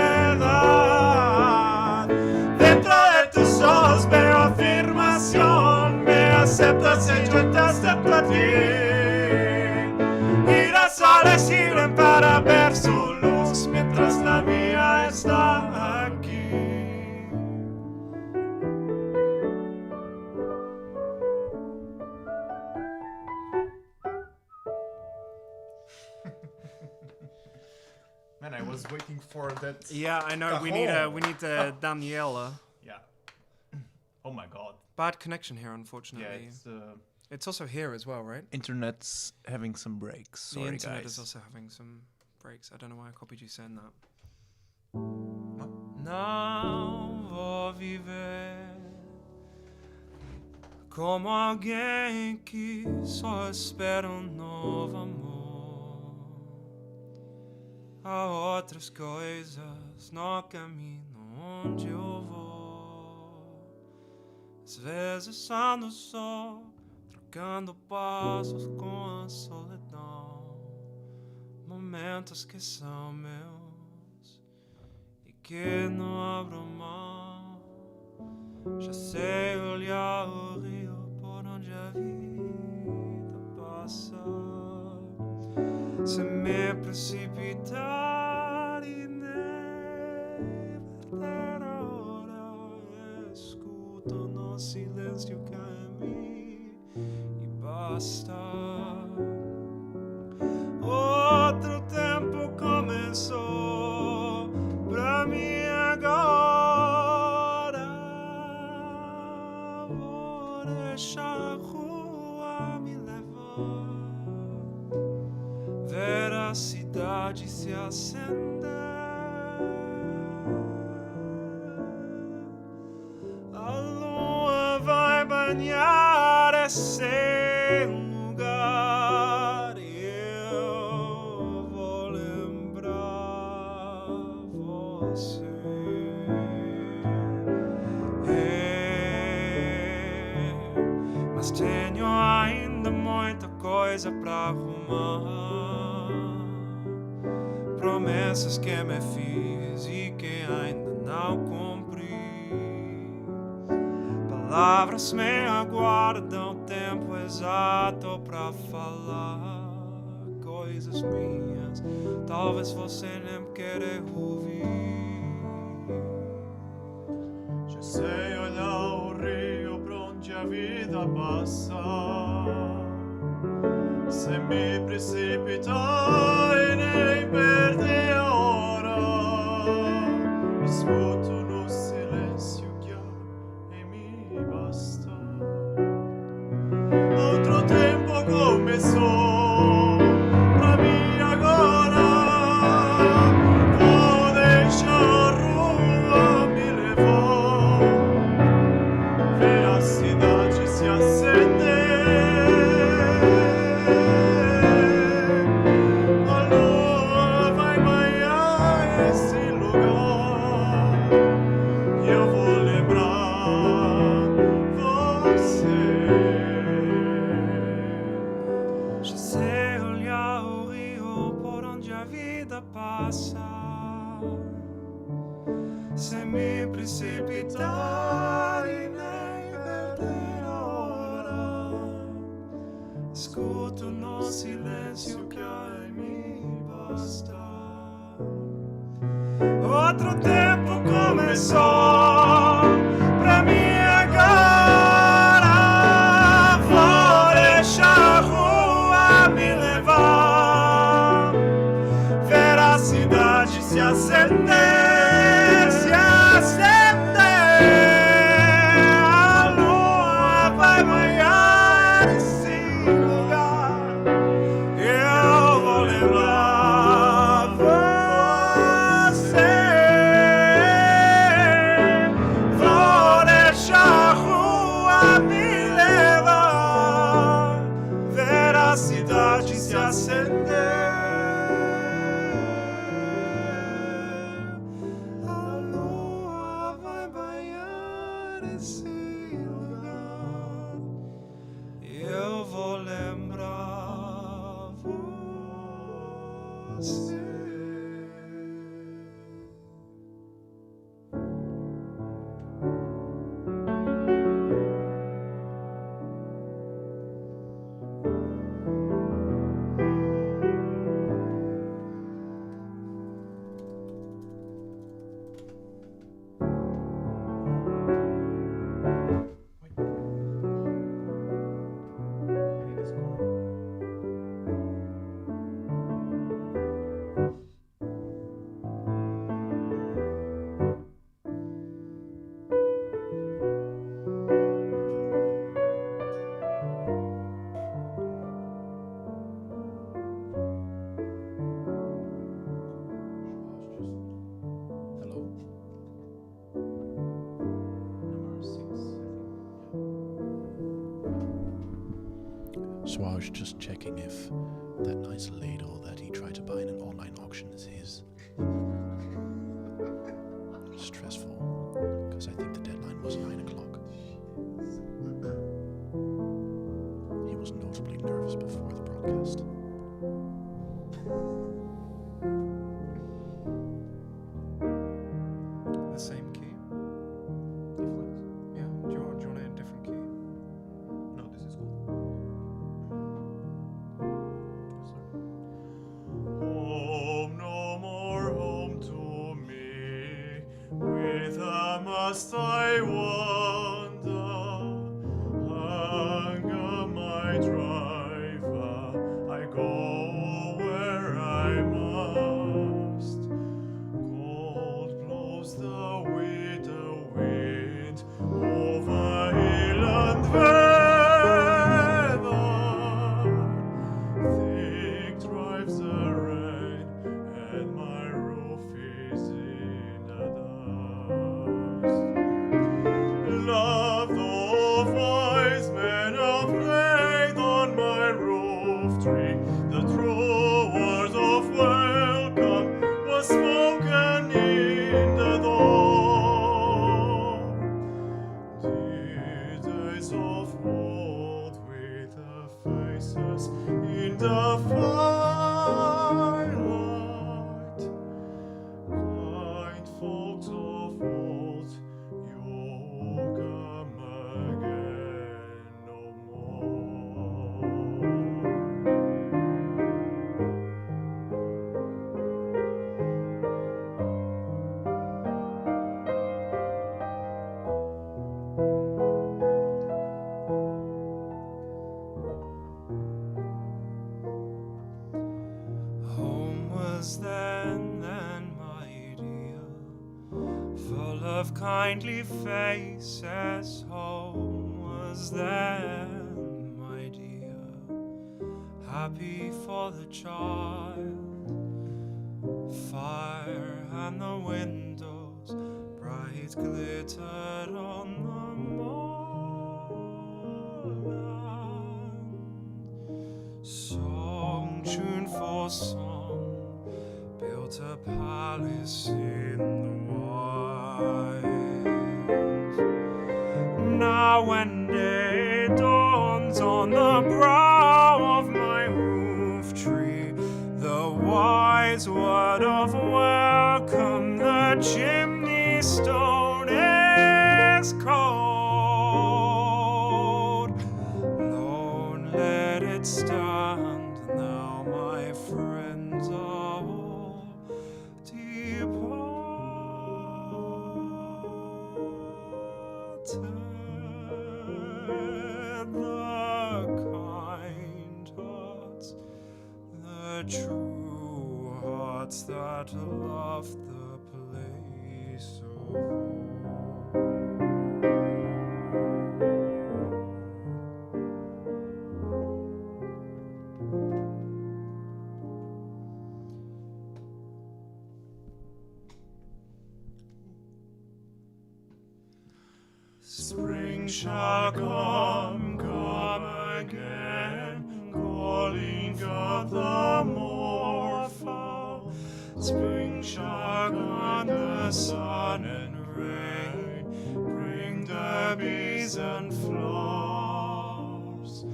Speaker 4: Dentro de tus ojos veo afirmación, me aceptas y yo te acepto a ti. Girasoles giran para ver su luz, mientras la mía está aquí.
Speaker 5: Man, I was waiting for that.
Speaker 1: Yeah, I know. We need Daniela.
Speaker 5: Yeah. Oh my god.
Speaker 1: Bad connection here,
Speaker 5: Yeah,
Speaker 1: unfortunately.
Speaker 5: it's
Speaker 1: It's also here as well, right?
Speaker 5: internet's having some breaks.
Speaker 1: The
Speaker 5: Sorry,
Speaker 1: internet
Speaker 5: guys.
Speaker 1: is also having some breaks. I don't know why I copied you saying that.
Speaker 4: Não vou viver como alguém que só espera novo amor. Há outras coisas no caminho onde eu vou. Às vezes ando só, trocando passos com a solidão. Momentos que são meus e que não abro mão. Já sei olhar o rio por onde a vida passa. Se me precipitar e nem perder a hora, escuto no silêncio que há em mim e basta. Outro tempo começou pra mim agora. Vou deixar a rua me levar, ver a cidade se acender. A lua vai banhar esse lugar e eu vou lembrar você. Mas tenho ainda muita coisa pra arrumar, promessas que me fiz e que ainda não cumpri. Palavras me aguardam o tempo exato pra falar coisas minhas, talvez você nem queira ouvir.
Speaker 5: Já sei olhar o rio por onde a vida passa, sem me precipitar e nem perder a hora. Escuto no silêncio que há em mim e basta. Outro tempo começou pra mim agora. Vou deixar a rua me levar, ver a cidade se acender.
Speaker 4: passa. Se mi precipitari nei perder ora, ascolto no silenzio che mi basta. Outro tempo começou pra mim agora. Vou deixar a rua me levar, ver a cidade se acender, se acender. A lua vai banhar esse lugar. Eu vou lembrar você. Vou deixar a rua me levar, ver a cidade se acender. A lua vai banhar esse lugar. Eu vou lembrar você.
Speaker 2: Hello.
Speaker 6: Number 6, I think.
Speaker 2: So I was just checking if that nice ladle that he tried to buy in an online auction is his. Stressful, because I think the deadline was 9 o'clock. He was notably nervous before the broadcast.
Speaker 1: The same key? Yeah. Do you want it in a different key?
Speaker 3: No, this is cool.
Speaker 4: Home, no more home to me. Whither must I wander? Hunger my driver, I go where I must. Cold blows the winter wind over hill and valley. Thick drives the rain, and my roof is in the dust. Love of wise men have laid on my roof tree. The true words of welcome was spoken in the dawn. The days of old with the faces in the firelight. Kind folks of old, you come again no more. Home was then, my dear, full of kindly faces. Home was then, my dear, happy for the child. Fire and the windows bright glittered on the moorland. Song, tune for song, built a palace in the wild. Now when day dawns on the brow of my roof tree, the wise wise word of welcome. The chimney stone is cold. Lone, let it stand. Now my friends are all departed. The kind hearts, the true hearts that love the place of Spring shall come, come again, calling of the moorfowl. Spring shall come, the sun and rain, bring the bees and flowers.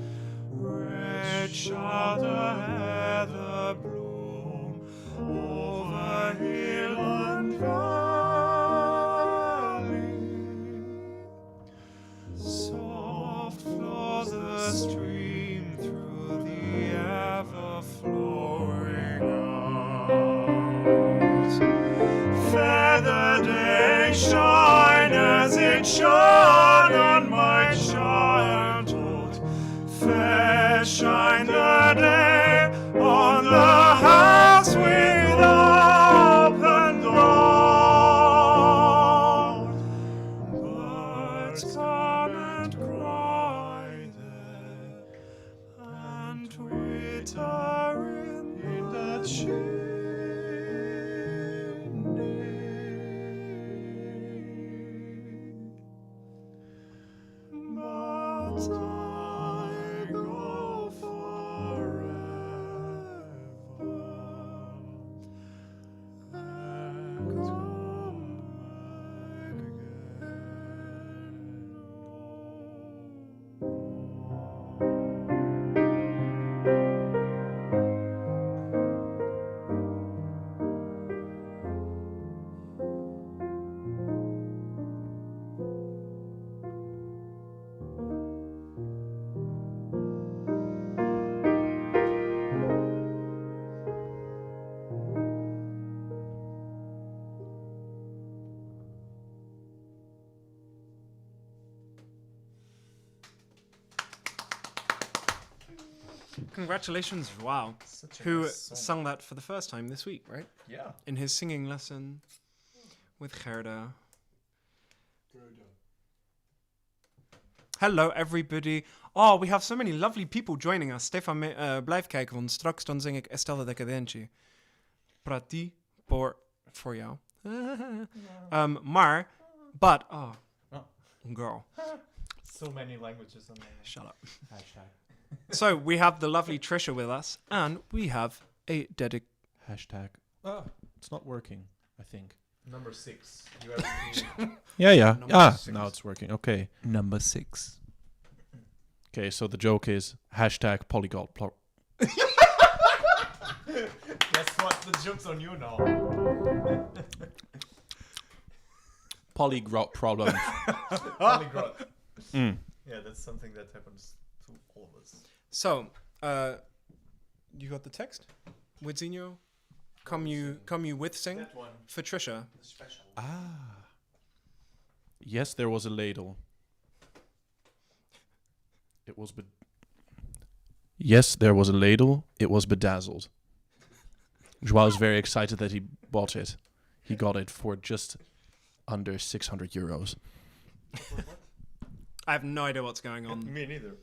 Speaker 4: Red shall the heather bloom over hill and valley. Soft flows the stream through the ever-flowing hours. Fair the day shine as it shone on my childhood. Fair shine the day on the house with open door. Birds come and cry there, and twitter in the chimney. But I go forever and come Congratulations, Joao,
Speaker 6: Such a
Speaker 4: who
Speaker 6: nice song.
Speaker 4: sung that for the first time this week, right?
Speaker 6: Yeah.
Speaker 4: In his singing lesson with Gerda. Hello, everybody. Oh, we have so many lovely people joining us. Stefan, blijf kijken, want straks dan zing ik Estelle Decadentje. Prati voor jou. But, girl,
Speaker 5: So many languages on there.
Speaker 4: shut up.
Speaker 5: Hashtag.
Speaker 4: So we have the lovely Tricia with us, and we have a
Speaker 2: Hashtag. Oh, it's not working, I think.
Speaker 5: Number 6. You have to
Speaker 2: Yeah.
Speaker 4: Number 6.
Speaker 2: Now it's working. Okay.
Speaker 5: Number 6.
Speaker 2: Okay, so the joke is hashtag polyglot.
Speaker 5: Guess what? The joke's on you now.
Speaker 2: Polyglot problem.
Speaker 5: Polyglot.
Speaker 2: Mm.
Speaker 5: Yeah, that's something that happens to all of us.
Speaker 4: So, you got the text? Widzinho, come you with sing
Speaker 5: That one.
Speaker 4: for Tricia.
Speaker 5: The special.
Speaker 2: Ah. Yes, there was a ladle. It was Yes, there was a ladle. It was bedazzled. Joao was very excited that he bought it. He got it for just under 600 euros.
Speaker 4: I have no idea what's going on.
Speaker 5: Me neither.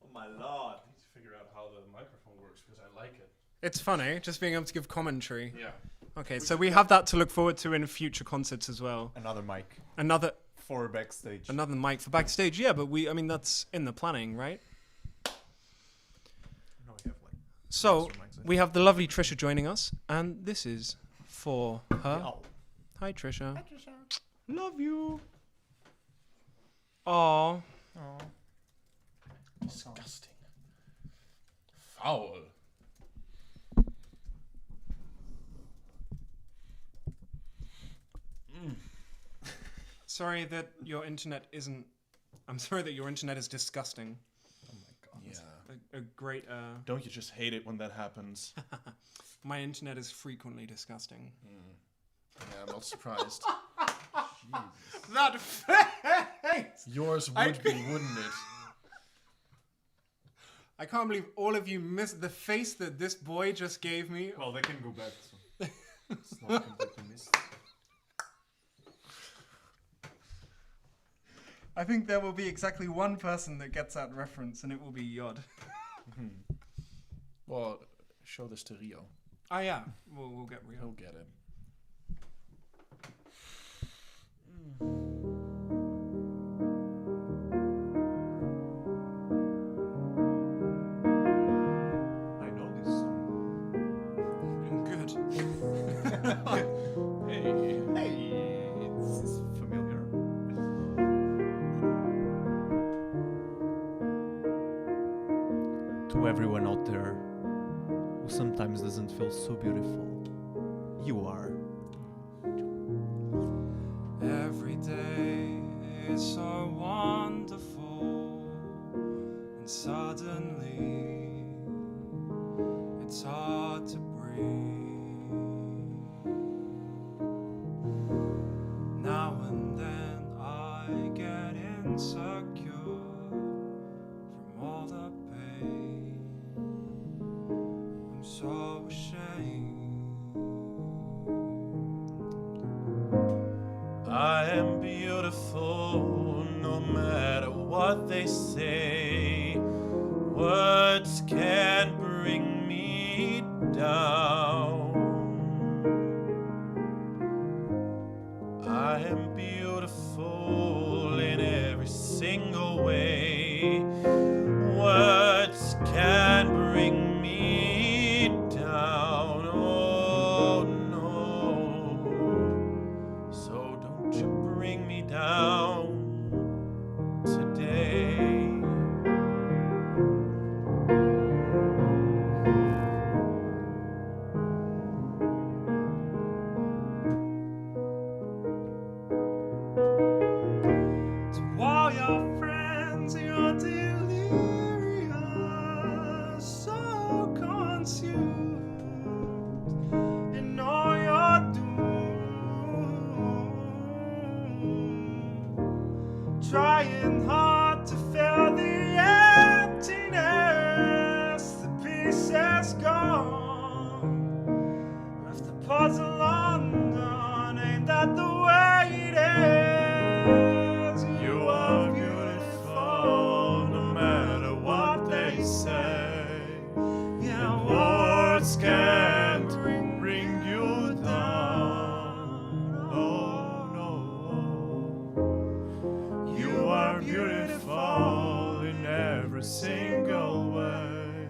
Speaker 6: Oh my lord. I need to figure out how the microphone works because I like it.
Speaker 4: It's funny, just being able to give commentary.
Speaker 6: Yeah.
Speaker 4: Okay, so we have that to look forward to in future concerts as well.
Speaker 5: Another mic
Speaker 4: Another
Speaker 5: for backstage.
Speaker 4: mic for backstage, yeah, but that's in the planning, right?
Speaker 5: No, we have like
Speaker 4: So,
Speaker 5: extra mics, I
Speaker 4: we have the lovely Tricia joining us, and this is for her.
Speaker 5: Oh.
Speaker 4: Hi, Tricia. Love you. Aww.
Speaker 3: Disgusting. Foul.
Speaker 1: Sorry that your internet isn't. I'm sorry that your internet is disgusting.
Speaker 3: Oh my god.
Speaker 1: A great.
Speaker 3: Don't you just hate it when that happens?
Speaker 1: My internet is frequently disgusting.
Speaker 3: Yeah, I'm not surprised.
Speaker 1: That face!
Speaker 3: Yours would be, wouldn't it?
Speaker 1: I can't believe all of you missed the face that this boy just gave me.
Speaker 6: Well, they can go back. So.
Speaker 3: It's not completely missed.
Speaker 1: I think there will be exactly one person that gets that reference, and it will be Yod.
Speaker 3: Well, show this to Rio.
Speaker 1: Oh yeah, we'll get Rio.
Speaker 3: He'll get it.
Speaker 5: I know this song.
Speaker 1: Good.
Speaker 3: Hey.
Speaker 5: This is familiar. To everyone out there who sometimes doesn't feel so beautiful, you are.
Speaker 4: Every day is so wonderful, and suddenly it's hard to breathe. Now and then I get insecure from all the pain. I'm so ashamed. I am beautiful no matter what they say. Words can't bring me down. I am beautiful in every single way. Words can't bring me down. Oh no. So don't you bring me down today. To all your friends, you're delirious, so consumed in all your doom, trying hard to fill the emptiness. The piece is gone. Left the puzzle undone. Ain't that the way it is? You are beautiful no matter what they say. Yeah, words can't bring you down. Oh no. You are beautiful in every single way.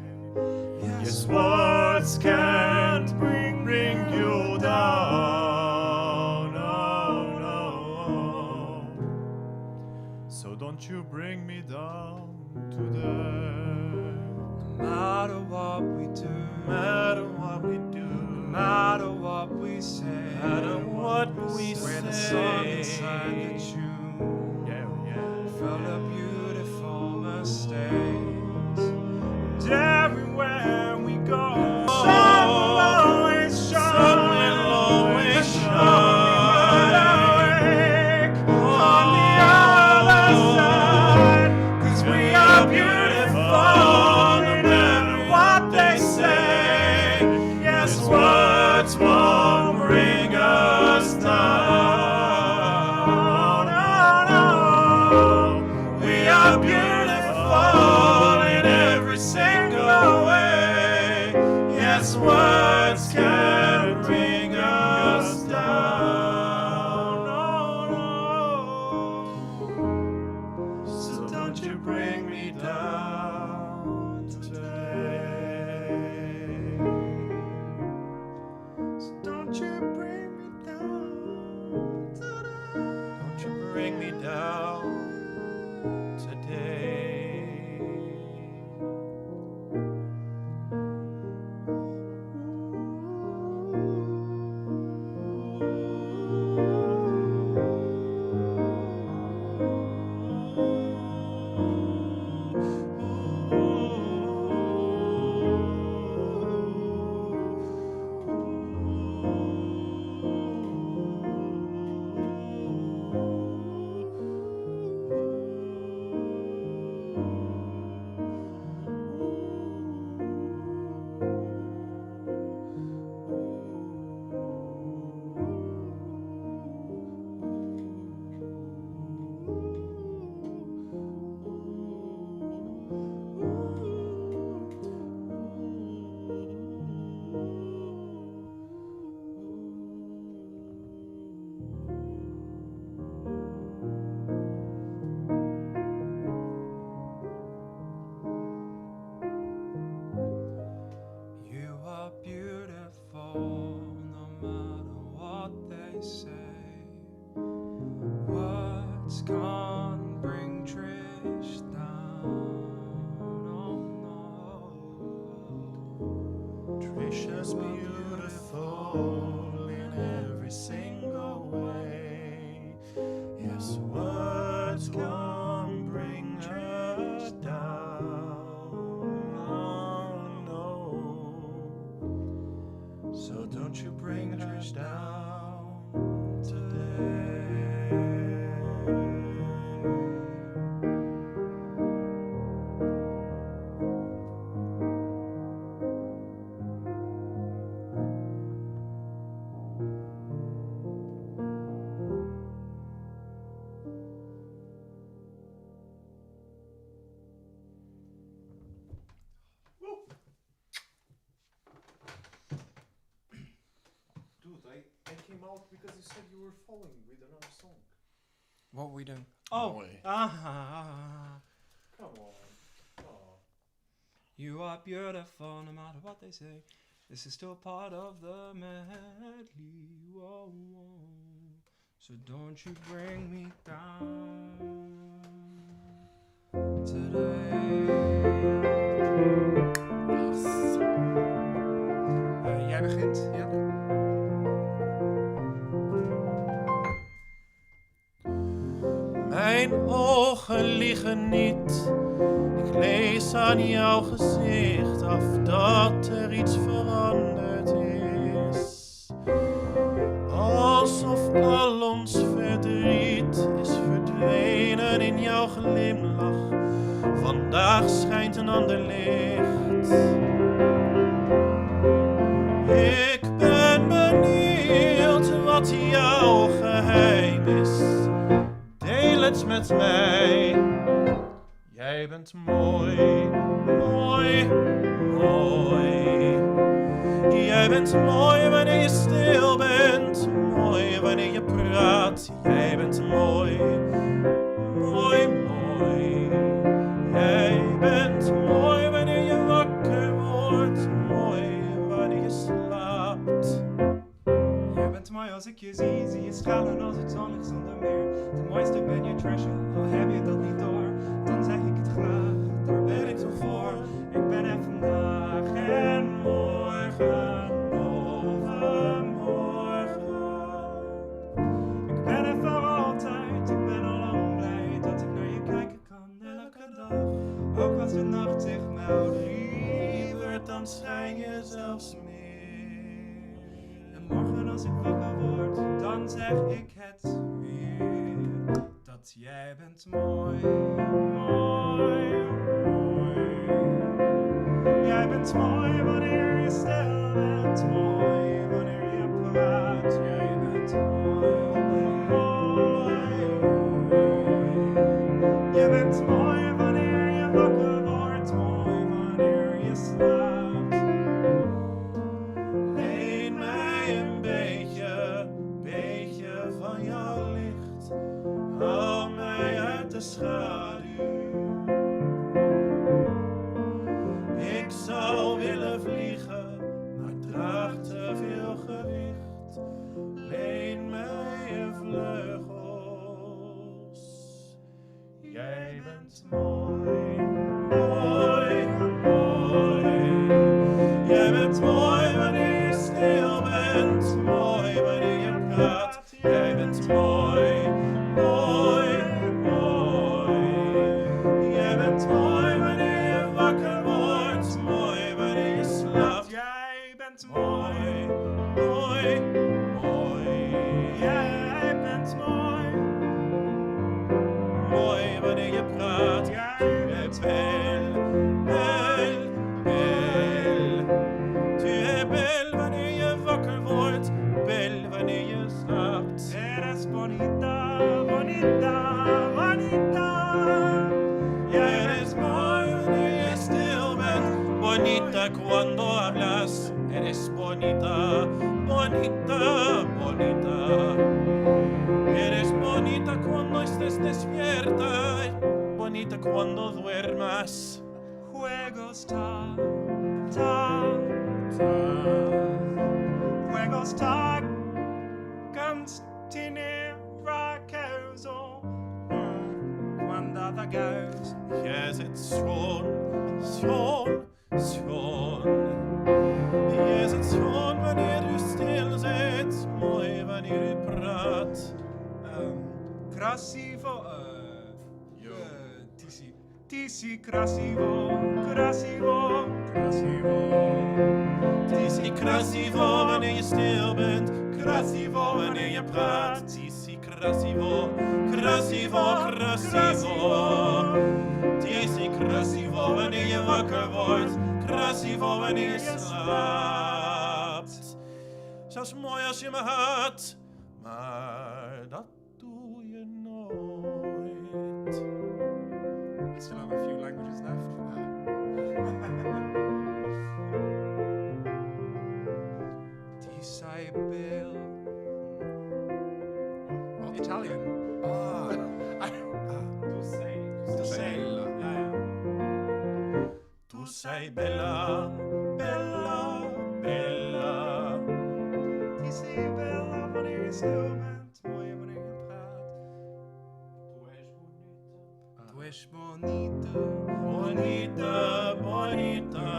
Speaker 4: Yes, words can't bring you down. Oh no. So don't you bring me down today. No matter what we do, no matter what we do, no matter what we say, no matter what we say, we're the song inside the tune. Yeah. Full of beautiful mistakes. And everywhere we go, sun will always shine. Sun will always shine. Awake on the other side. 'Cause we are beautiful no matter what they say. Yes, words won't bring us down. No. We are beautiful in every single way. Yes, words can bring us down. No. So don't you bring me down today. So don't you bring me down today. Don't you bring me down today.
Speaker 6: as beautiful in every single way. Yes, words can bring us down. Oh, no. So don't you bring us down today.
Speaker 5: Dude, I came out because you said you were falling with another song.
Speaker 1: What were we doing? Oh,
Speaker 2: Mooi.
Speaker 5: Come on. Oh.
Speaker 1: You are beautiful no matter what they say. This is still part of the medley. Whoa, whoa. So don't you bring me down today. Jij begint, ja?
Speaker 6: Mijn ogen liegen niet. Ik lees aan jouw gezicht af dat er iets veranderd is. Alsof al ons verdriet is verdwenen in jouw glimlach. Vandaag schijnt een ander licht. Ik ben benieuwd wat jouw geheim is. Deel het met mij. Jij bent mooi, mooi, mooi. Jij bent mooi wanneer je stil bent. Mooi wanneer je praat. Jij bent mooi, mooi, mooi. Jij bent mooi wanneer je wakker wordt. Mooi wanneer je slaapt.
Speaker 4: Je bent mooi als ik je zie, zie je stralen als het zonlicht zonder meer. De mooiste ben je treasure, al heb je dat niet door, dan zeg ik het graag, daar ben ik zo voor. Ik ben er vandaag en morgen, overmorgen. Ik ben er voor altijd, ik ben al lang blij dat ik naar je kijken kan elke dag. Ook als de nacht zich meldt, liever dan schijn je zelfs meer. En morgen als ik wakker word, dan zeg ik het weer. Dat jij bent mooi, mooi, mooi. Jij bent mooi wanneer je stil bent, mooi wanneer je praat. Jij bent mooi, mooi, mooi. Je bent mooi wanneer je wakker wordt, mooi wanneer je slaapt.
Speaker 6: Leen mij een beetje van jouw licht. Haal mij uit de schaduw. Ik zou willen vliegen, maar draag te veel gewicht. Leen mij je vleugels. Jij bent mooi, mooi, mooi. Jij bent mooi wanneer je stil bent. Mooi wanneer je praat. Jij bent mooi, mooi, mooi. Jij bent mooi wanneer je wakker wordt. Mooi wanneer je slaapt.
Speaker 4: Jij bent
Speaker 6: Mooi, mooi, mooi.
Speaker 4: Jij bent mooi.
Speaker 6: Mooi wanneer je praat.
Speaker 4: Jij bent
Speaker 6: belle, belle, belle. Tu es belle wanneer je wakker wordt. Belle wanneer je slaapt.
Speaker 4: Eres bonita, bonita, bonita.
Speaker 6: Jij bent mooi wanneer je stil bent. Bonita cuando hablas. Eres bonita, bonita, bonita. Eres bonita cuando estés despierta. Bonita cuando duermas.
Speaker 4: Juegos ta, ta, ta. Juegos ta, cantinera causa. Quando the goes.
Speaker 6: Yes, it's schon, schon, schon. Yes, it's schon.
Speaker 4: si krasivo, krasivo, krasivo.
Speaker 6: Het is niet krasivo wanneer je stil bent. Krasivo wanneer je praat. Het is niet krasivo, krasivo, krasivo. Het is niet krasivo wanneer je wakker wordt. Krasivo wanneer je slaapt. Zelfs mooi als je me haat. Maar dat doe je nooit.
Speaker 4: We still have a few languages left. Ti sei bel. Italian.
Speaker 3: Tu sei
Speaker 6: Tu sei bella, bella, bella.
Speaker 4: Ti sei bella wanneer je stil bent, mooi wanneer je praat. Tu és bonita,
Speaker 6: Bonita, bonita.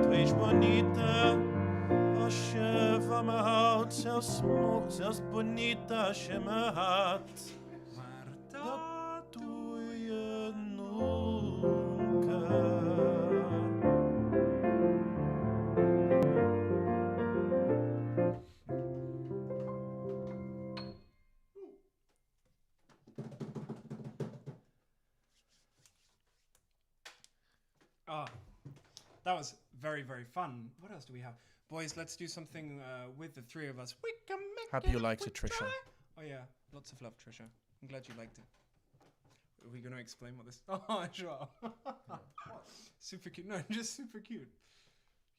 Speaker 6: Tu és bonita. Als je van me houdt, zelfs bonita als je me haat.
Speaker 4: maar
Speaker 6: Dat doe je nunca.
Speaker 1: Ah, that was very, very fun. What else do we have? Boys, let's do something with the three of us. We can make
Speaker 2: Happy
Speaker 1: it
Speaker 2: you
Speaker 1: if
Speaker 2: liked
Speaker 1: we
Speaker 2: it, Tricia.
Speaker 1: try. Oh yeah, lots of love, Tricia. I'm glad you liked it. Are we going to explain what this... Oh, sure. Super cute. No, just super cute.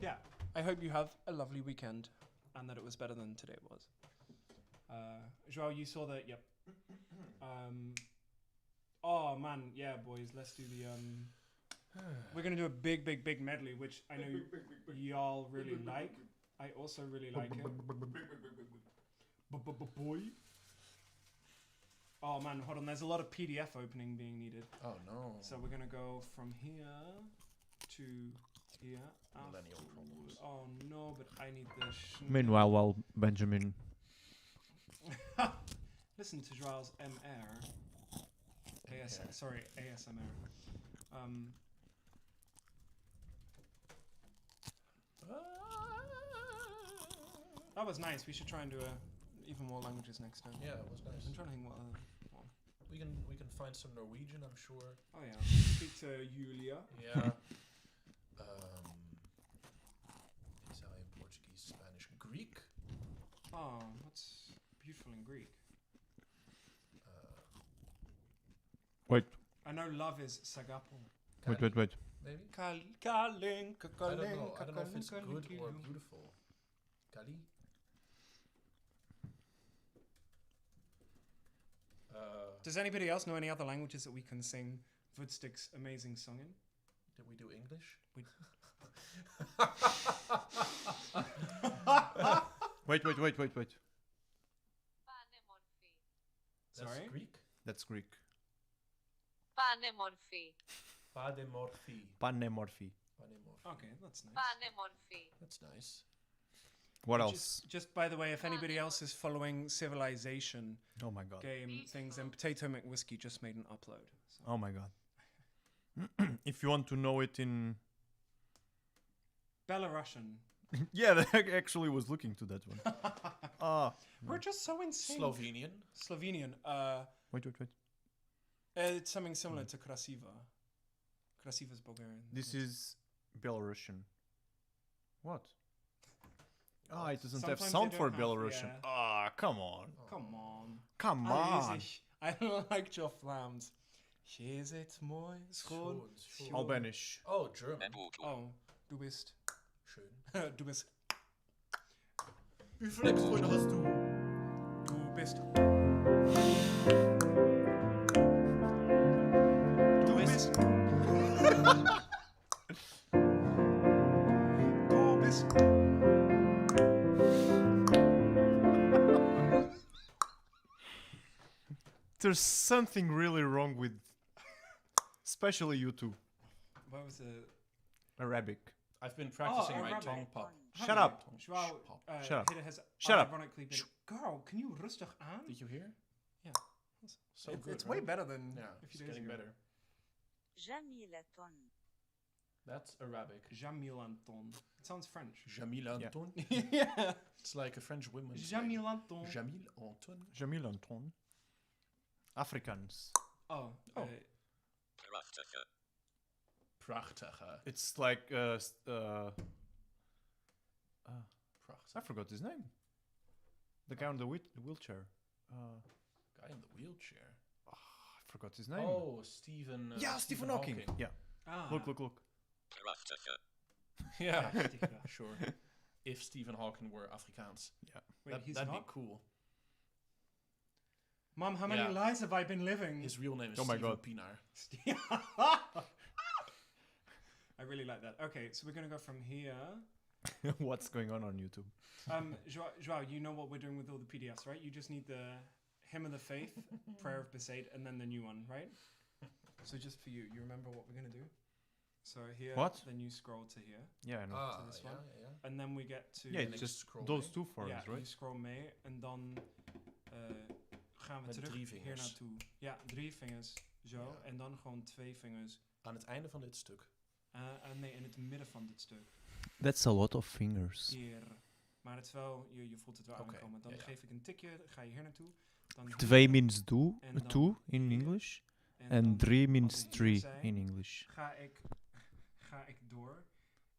Speaker 1: Yeah, I hope you have a lovely weekend and that it was better than today was. Joao, you saw that? Yep. Oh man, yeah, boys, let's do the... We're going to do a big, big, big medley, which I know y'all really like. I also really like it. Boy. Oh man, hold on. There's a lot of PDF opening being needed.
Speaker 2: Oh no.
Speaker 1: So we're going to go from here to here.
Speaker 2: Millennial problems.
Speaker 1: Oh no, but I need the...
Speaker 5: Meanwhile, while Benjamin...
Speaker 1: Listen to Joao's MR. Sorry, ASMR. That was nice. We should try and do even more languages next time.
Speaker 2: Yeah, it was nice.
Speaker 1: I'm trying to think what other...
Speaker 2: We can find some Norwegian, I'm sure.
Speaker 1: Oh yeah. Speak to Julia.
Speaker 2: Yeah. Italian, Portuguese, Spanish, Greek.
Speaker 1: Oh, what's beautiful in Greek?
Speaker 5: Wait,
Speaker 1: I know love is sagapo.
Speaker 5: wait.
Speaker 2: Maybe.
Speaker 1: Kalin,
Speaker 2: I don't know. I don't know if it's good or beautiful. Kali.
Speaker 1: Does anybody else know any other languages that we can sing Woodstick's amazing song in?
Speaker 2: Did we do English?
Speaker 5: Wait.
Speaker 2: That's
Speaker 1: Sorry?
Speaker 2: Greek.
Speaker 5: That's Greek.
Speaker 7: Panemorphy.
Speaker 2: Pademorphi.
Speaker 5: Panemorphy.
Speaker 1: Okay, that's nice.
Speaker 7: Panemorphy.
Speaker 2: That's nice.
Speaker 5: What
Speaker 1: Just-
Speaker 5: else?
Speaker 1: Just by the way, if anybody else is following Civilization
Speaker 5: Oh my god.
Speaker 1: game things, and Potato McWhiskey just made an upload. So.
Speaker 5: Oh my god. If you want to know it in...
Speaker 1: Belarusian.
Speaker 5: Yeah, I actually was looking to that one.
Speaker 1: We're just so insane.
Speaker 2: Slovenian.
Speaker 1: Slovenian.
Speaker 5: Wait.
Speaker 1: It's something similar to Krasiva. Krasiva's Bulgarian.
Speaker 5: This is Belarusian. What? Ah, it doesn't have
Speaker 1: Sometimes
Speaker 5: sound
Speaker 1: they
Speaker 5: for
Speaker 1: don't have-
Speaker 5: Belarusian.
Speaker 1: yeah.
Speaker 5: Ah, come on.
Speaker 1: Come on.
Speaker 5: Come
Speaker 1: Ah,
Speaker 5: on.
Speaker 1: I like your flams. Is it mooi, schoon?
Speaker 2: Schoon.
Speaker 5: Albanisch.
Speaker 2: Oh, German.
Speaker 1: Oh, du bist.
Speaker 2: Schön.
Speaker 1: Du bist.
Speaker 2: Wie viele Ex-Freunde hast du?
Speaker 1: Du bist. Du bist. Du bist.
Speaker 5: There's something really wrong with... Especially you two.
Speaker 1: What was it?
Speaker 5: Arabic.
Speaker 3: I've been practicing my
Speaker 1: Arabic.
Speaker 3: tongue pop.
Speaker 5: Shut up.
Speaker 1: Joao,
Speaker 5: Shut up.
Speaker 1: Has
Speaker 5: Shut up.
Speaker 1: ironically been. Girl, can you rustig aan?
Speaker 3: Did you hear?
Speaker 1: Yeah.
Speaker 3: So good.
Speaker 1: It's
Speaker 3: right?
Speaker 1: way better than
Speaker 3: Yeah,
Speaker 1: a few
Speaker 3: it's
Speaker 1: days
Speaker 3: getting
Speaker 1: ago.
Speaker 3: better.
Speaker 7: جميلة.
Speaker 6: That's Arabic.
Speaker 1: Jamil Anton. It sounds French.
Speaker 6: Jamil Anton.
Speaker 1: Yeah.
Speaker 6: It's like a French woman's
Speaker 1: Jamil
Speaker 6: name.
Speaker 1: Anton.
Speaker 6: Jamil Anton.
Speaker 5: Jamil Anton. Afrikaans.
Speaker 1: Oh.
Speaker 6: Prachtige.
Speaker 5: It's like I
Speaker 6: Prachtig.
Speaker 5: forgot his name. The guy on the wheelchair.
Speaker 6: Guy in the wheelchair.
Speaker 5: I forgot his name.
Speaker 6: Oh, Stephen.
Speaker 5: yeah, Stephen Hawking. Yeah.
Speaker 1: Ah.
Speaker 5: Look.
Speaker 6: Yeah, sure. If Stephen Hawking were Afrikaans,
Speaker 1: Wait, he's
Speaker 6: that'd
Speaker 1: not?
Speaker 6: be cool.
Speaker 1: Mom, how many
Speaker 6: Yeah.
Speaker 1: lives have I been living?
Speaker 6: His real name is
Speaker 5: Oh my
Speaker 6: Stephen
Speaker 5: God.
Speaker 6: Pinar.
Speaker 1: I really like that. Okay, so we're gonna go from here.
Speaker 5: What's going on YouTube?
Speaker 1: Joao, you know what we're doing with all the PDFs, right? You just need the Hymn of the Faith, Prayer of Besaid, and then the new one, right? So just for you, you remember what we're gonna do? So here,
Speaker 5: What?
Speaker 1: then you scroll to here,
Speaker 5: Yeah, I know.
Speaker 6: Ah,
Speaker 1: this
Speaker 6: yeah,
Speaker 1: one.
Speaker 6: yeah.
Speaker 1: and then we get to
Speaker 5: yeah, it's
Speaker 6: next
Speaker 5: just
Speaker 6: scroll
Speaker 5: those
Speaker 6: mee.
Speaker 5: two for
Speaker 1: ja,
Speaker 5: us,
Speaker 1: je
Speaker 5: right?
Speaker 1: scroll mee en dan gaan we
Speaker 6: Met
Speaker 1: terug
Speaker 6: 3
Speaker 1: hier
Speaker 6: vingers.
Speaker 1: naartoe. Ja, 3 vingers, zo.
Speaker 6: Ja.
Speaker 1: En dan gewoon 2 vingers.
Speaker 6: Aan het einde van dit stuk.
Speaker 1: Nee, in het midden van dit stuk.
Speaker 5: That's a lot of fingers.
Speaker 1: Hier. Maar het is wel, je voelt het wel
Speaker 6: Oké,
Speaker 1: aankomen. Dan
Speaker 6: ja, ja.
Speaker 1: geef ik een tikje, ga je hier naartoe. Dan
Speaker 5: Twee means do,
Speaker 1: En dan
Speaker 5: two in
Speaker 1: hier.
Speaker 5: English.
Speaker 1: en
Speaker 5: And
Speaker 1: dan
Speaker 5: three
Speaker 1: als
Speaker 5: means
Speaker 1: we hier
Speaker 5: three
Speaker 1: zijn,
Speaker 5: in English.
Speaker 1: Ga ik door.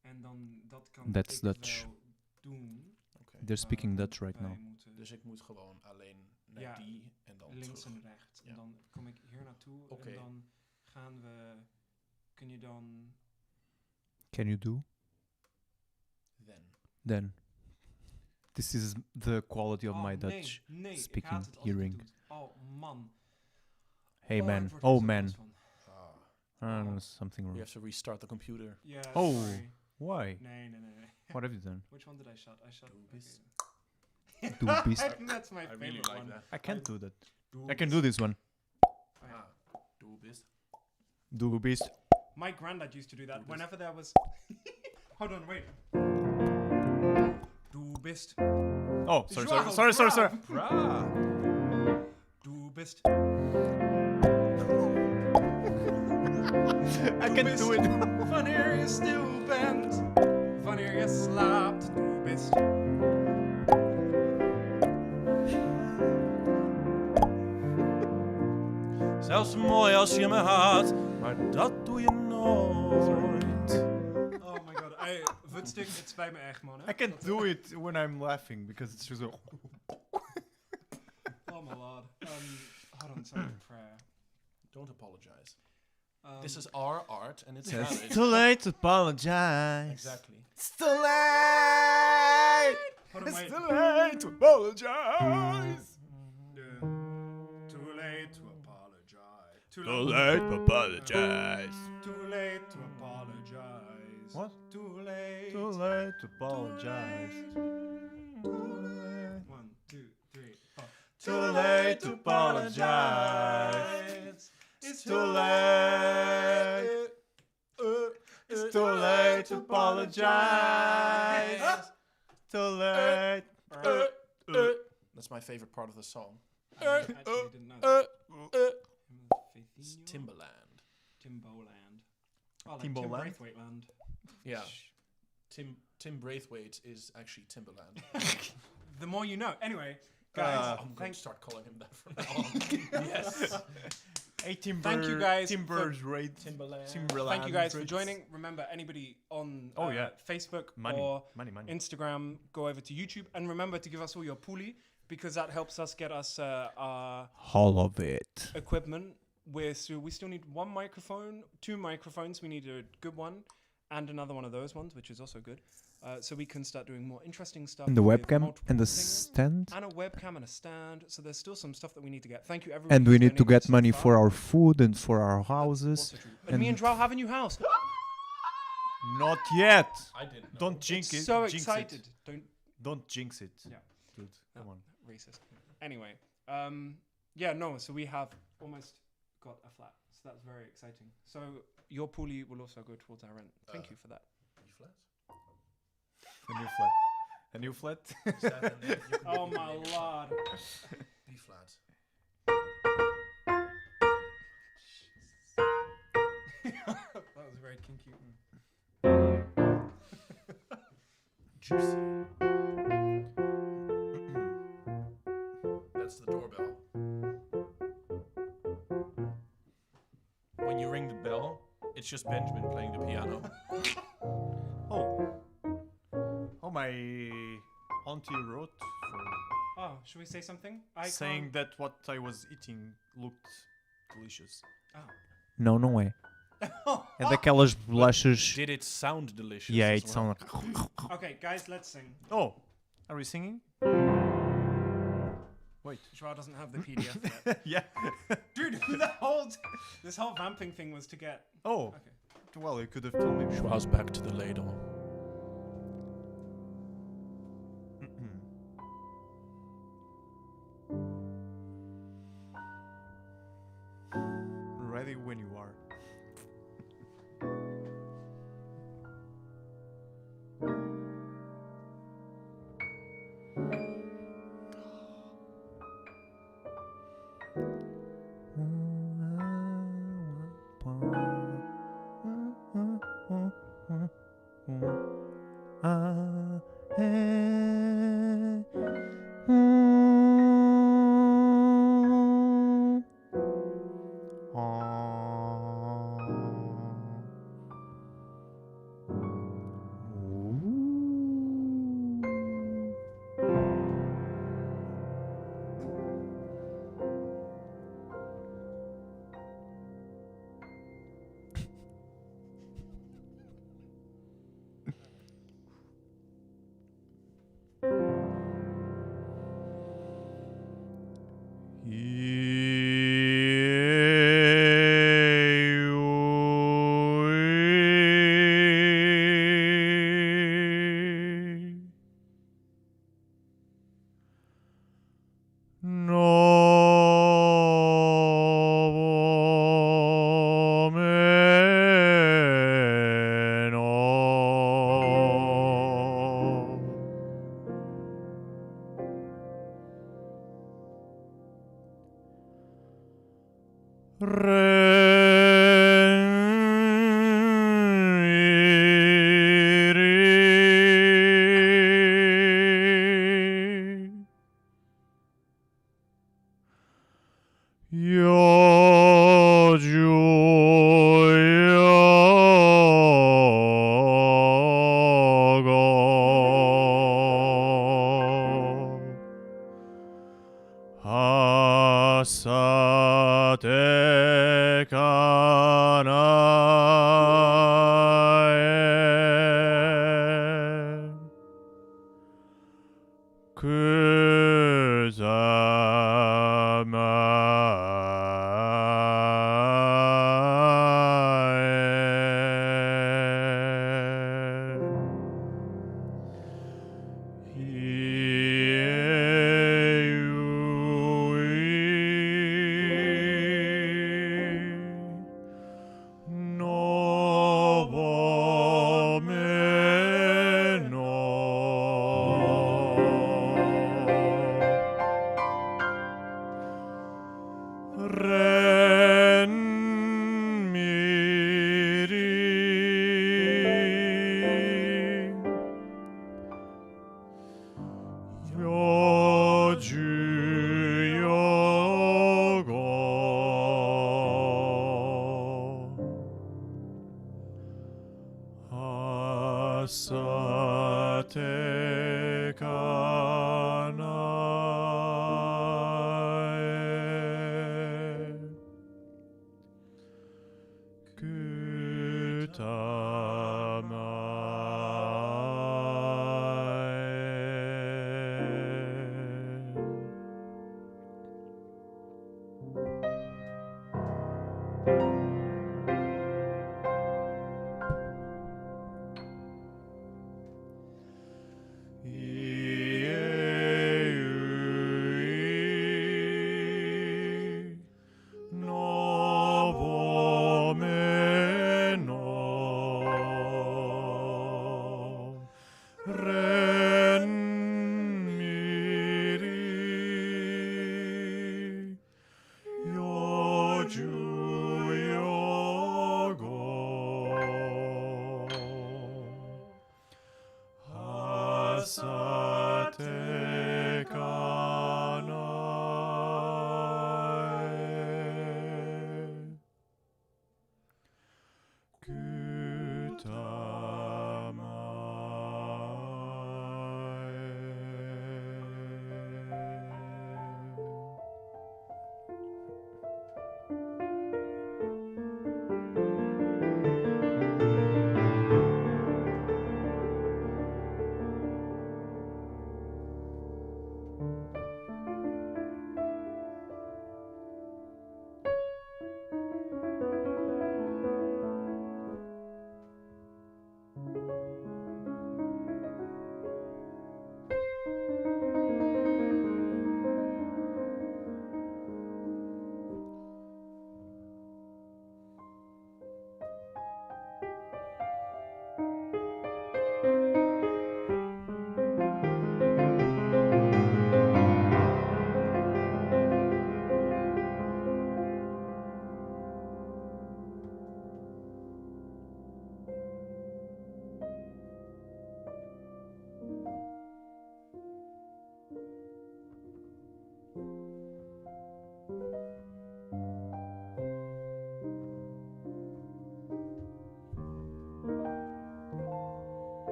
Speaker 1: En dan dat kan
Speaker 5: That's
Speaker 1: ik
Speaker 5: Dutch.
Speaker 1: wel doen.
Speaker 6: Oké.
Speaker 5: They're speaking
Speaker 1: waar
Speaker 5: Dutch right
Speaker 1: wij
Speaker 5: now.
Speaker 1: moeten
Speaker 6: Dus ik moet gewoon alleen naar
Speaker 1: Ja,
Speaker 6: die en dan
Speaker 1: links
Speaker 6: terug.
Speaker 1: en rechts.
Speaker 6: Ja.
Speaker 1: En dan kom ik hier naartoe.
Speaker 6: Oké.
Speaker 1: En dan gaan we... Kun je dan...
Speaker 5: Can you do? Then. This is the quality of my Dutch.
Speaker 1: nee, ik
Speaker 5: speaking,
Speaker 1: haat het als het
Speaker 5: hearing.
Speaker 1: doet. Oh, man.
Speaker 5: Hey
Speaker 1: ik
Speaker 5: man.
Speaker 1: word er
Speaker 5: Oh
Speaker 1: zo
Speaker 5: man.
Speaker 1: boos van.
Speaker 5: Something
Speaker 6: We
Speaker 5: wrong.
Speaker 6: have to restart the computer.
Speaker 1: Yeah,
Speaker 5: Oh.
Speaker 1: sorry.
Speaker 5: Why?
Speaker 1: Nee.
Speaker 5: What have you done?
Speaker 1: Which one did I shot? I shot...
Speaker 6: Doobist.
Speaker 1: okay.
Speaker 5: Do beast.
Speaker 1: I think that's my
Speaker 6: I
Speaker 1: favorite
Speaker 6: really like
Speaker 1: one.
Speaker 6: that.
Speaker 5: I can't do that.
Speaker 1: Doobist.
Speaker 5: I can do this one.
Speaker 6: Ah, doobist.
Speaker 5: Do beast.
Speaker 1: My granddad used to do that
Speaker 6: Doobist.
Speaker 1: whenever there was... Hold on, wait. Doobist.
Speaker 5: Oh, sorry.
Speaker 6: Bra.
Speaker 1: Doobist.
Speaker 5: I can do it.
Speaker 1: Wanneer je stil bent, wanneer je slaapt, doobist.
Speaker 6: Zelfs mooi als je me haat, maar dat doe je nooit.
Speaker 1: Oh my god, Wudstuk, het spijt me echt, man. Hè?
Speaker 5: I can't do it when I'm laughing because it's just so.
Speaker 1: Oh my lord. Hold on, sorry, prayer.
Speaker 6: Don't apologize.
Speaker 1: Um,
Speaker 6: This is our art and it's
Speaker 5: It's
Speaker 6: valid.
Speaker 5: too late to apologize.
Speaker 6: Exactly.
Speaker 5: It's too late.
Speaker 1: hold on,
Speaker 5: It's
Speaker 1: wait.
Speaker 5: too late to apologize.
Speaker 1: Too late to apologize.
Speaker 5: Too late to apologize.
Speaker 1: Too late to apologize.
Speaker 5: What?
Speaker 1: Too late.
Speaker 5: Too late to apologize.
Speaker 1: Too late. 1, 2, 3, 4.
Speaker 5: Too late to apologize. It's too late. It's too late to apologize. Too late.
Speaker 6: That's my favorite part of the song.
Speaker 1: I actually didn't know that.
Speaker 6: It's Timbaland.
Speaker 1: Timboland. Oh, like
Speaker 5: Timboland?
Speaker 1: Tim Braithwaite land.
Speaker 6: Yeah. Tim Braithwaite is actually Timbaland.
Speaker 1: The more you know. Anyway, guys,
Speaker 6: I'm going to
Speaker 1: thank
Speaker 6: start calling him that from now on. Yes.
Speaker 5: Hey, Timber.
Speaker 1: Thank you guys
Speaker 5: Timber's raid.
Speaker 6: Timbaland.
Speaker 1: thank you guys for joining. Remember, anybody on Facebook or
Speaker 5: Money.
Speaker 1: Instagram, go over to YouTube. And remember to give us all your puli, because that helps us get us our
Speaker 5: All of it.
Speaker 1: equipment. We still need 1 microphone, 2 microphones. We need a good one and another one of those ones, which is also good. So we can start doing more interesting stuff.
Speaker 5: And the
Speaker 1: with
Speaker 5: webcam
Speaker 1: multiple
Speaker 5: and the
Speaker 1: singers.
Speaker 5: stand.
Speaker 1: And a webcam and a stand. So there's still some stuff that we need to get. Thank you, everyone.
Speaker 5: And we
Speaker 1: who's
Speaker 5: need to
Speaker 1: donated
Speaker 5: get
Speaker 1: so
Speaker 5: money
Speaker 1: far.
Speaker 5: for our food and for our houses.
Speaker 1: Also true. And me and Joao have a new house.
Speaker 5: Not yet.
Speaker 6: I didn't know.
Speaker 5: Don't jinx it.
Speaker 1: So
Speaker 5: jinx
Speaker 1: excited.
Speaker 5: It. Don't jinx it.
Speaker 1: Yeah.
Speaker 5: Dude, come on.
Speaker 1: Racist. Anyway, so we have almost got a flat. So that's very exciting. So your puli will also go towards our rent. Thank you for that.
Speaker 6: B flat?
Speaker 5: A new flat. A new flat.
Speaker 6: Is that a name? You can
Speaker 1: Oh
Speaker 6: give me a
Speaker 1: my
Speaker 6: name.
Speaker 1: lord.
Speaker 6: B flat.
Speaker 1: That was very kinky.
Speaker 3: Juicy. That's the doorbell. When you ring the bell, it's just Benjamin playing the piano.
Speaker 5: Oh, my auntie wrote
Speaker 1: Oh, should we say something?
Speaker 5: saying that what I was eating looked delicious.
Speaker 1: Oh.
Speaker 5: Não, não é. É daquelas bolachas.
Speaker 3: Did it sound delicious?
Speaker 5: Yeah,
Speaker 3: as
Speaker 5: it
Speaker 3: well?
Speaker 5: sounded like.
Speaker 1: Okay, guys, let's sing.
Speaker 5: Oh, are we singing? Wait.
Speaker 1: Joao doesn't have the PDF yet.
Speaker 5: Yeah.
Speaker 1: Dude, this whole vamping thing was to get...
Speaker 5: Oh.
Speaker 1: Okay.
Speaker 5: Well, you could have told me.
Speaker 2: Joao's back to the ladle.
Speaker 5: Ready when you are.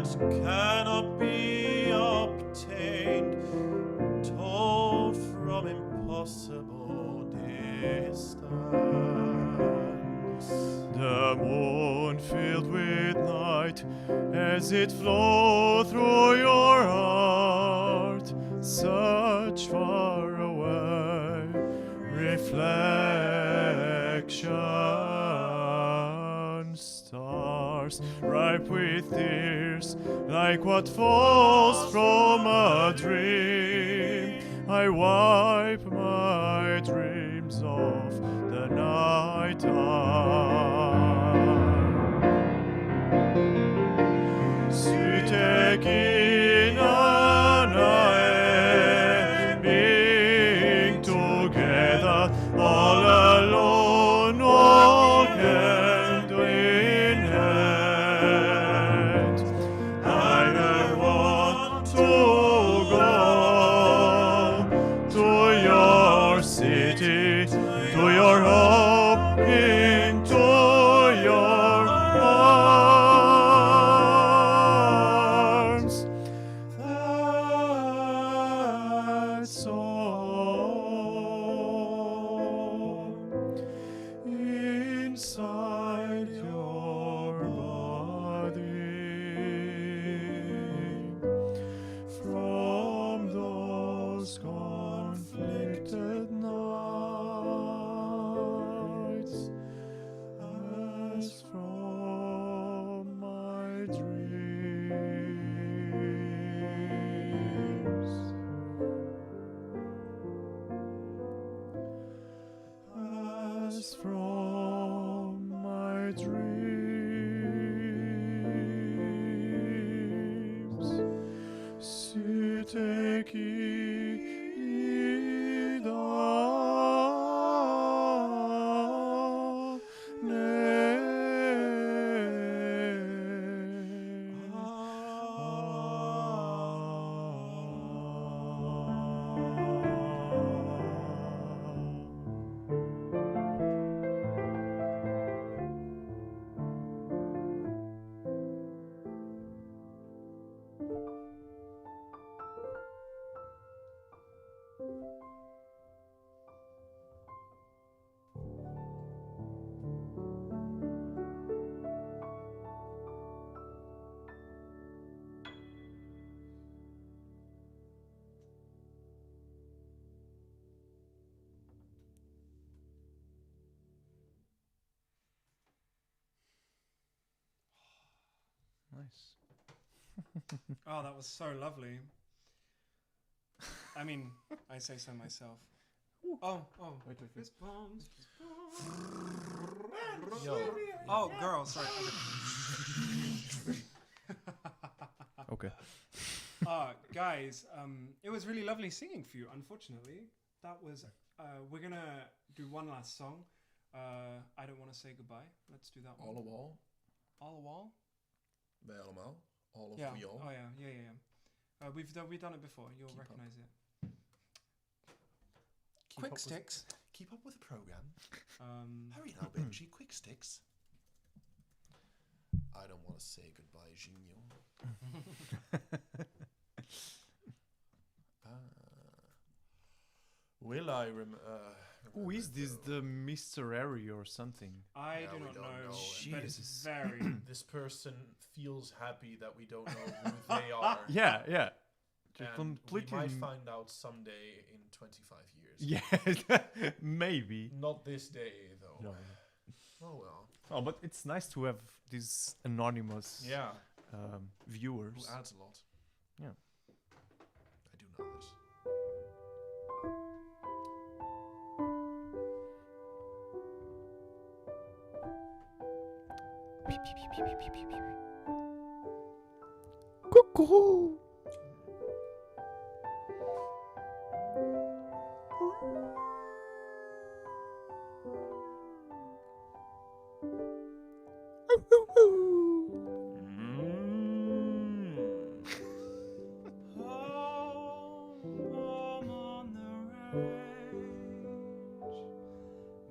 Speaker 6: that cannot be obtained, told from impossible distance.
Speaker 5: The moon filled with night as it flowed through your heart, such far away reflection, stars ripe with tears, like what falls from a dream. I wipe my dreams off the night time. Sitekin anae, being together all alone, all hand in hand. I never want to go to your city, to your hope, into your arms. That's all inside your body from those conflicted nights, as from my dreams, as from my dreams. Siteki
Speaker 2: Nice.
Speaker 1: Oh, that was so lovely. I mean, I say so myself. Oh.
Speaker 2: Wait.
Speaker 1: Fist bumps.
Speaker 2: Yo.
Speaker 1: Oh, girl, sorry.
Speaker 2: Okay.
Speaker 1: Guys, it was really lovely singing for you. Unfortunately, that was. We're gonna do one last song. I don't want to say goodbye. Let's do that one.
Speaker 6: All a wall.
Speaker 1: All a wall.
Speaker 6: Bij allemaal. All of
Speaker 1: Yeah.
Speaker 6: we all.
Speaker 1: Oh yeah. We've done it before. You'll
Speaker 6: Keep
Speaker 1: recognize it.
Speaker 6: Keep
Speaker 1: Quick
Speaker 6: up
Speaker 1: sticks.
Speaker 6: Keep up with the program. Hurry now,
Speaker 1: Hmm.
Speaker 6: Benji. Quick sticks. I don't want to say goodbye, Gino. Will I
Speaker 5: Who is this? The Mr. Harry or something?
Speaker 1: I
Speaker 6: Yeah,
Speaker 1: do
Speaker 6: we
Speaker 1: not
Speaker 6: don't
Speaker 1: know,
Speaker 6: know.
Speaker 1: but it's
Speaker 5: Jesus.
Speaker 1: very.
Speaker 6: This person feels happy that we don't know who they are.
Speaker 5: Yeah. Just
Speaker 6: And
Speaker 5: completely.
Speaker 6: we might find out someday in 25 years.
Speaker 5: Yeah, maybe.
Speaker 6: Not this day, though.
Speaker 5: No.
Speaker 6: Oh, well.
Speaker 5: Oh, but it's nice to have these anonymous
Speaker 6: Yeah.
Speaker 5: viewers.
Speaker 6: Who adds a lot.
Speaker 5: Yeah.
Speaker 6: I do know this.
Speaker 5: Coucou.
Speaker 4: Home on the range,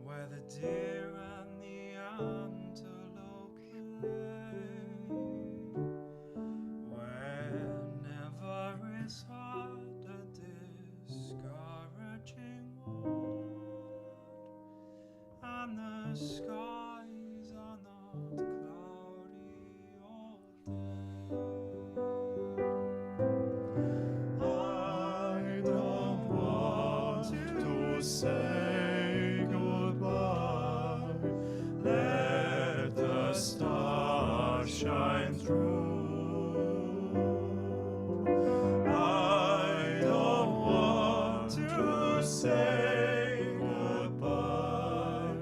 Speaker 4: where the deer and the antelope play,
Speaker 6: shine through. I don't want to say goodbye.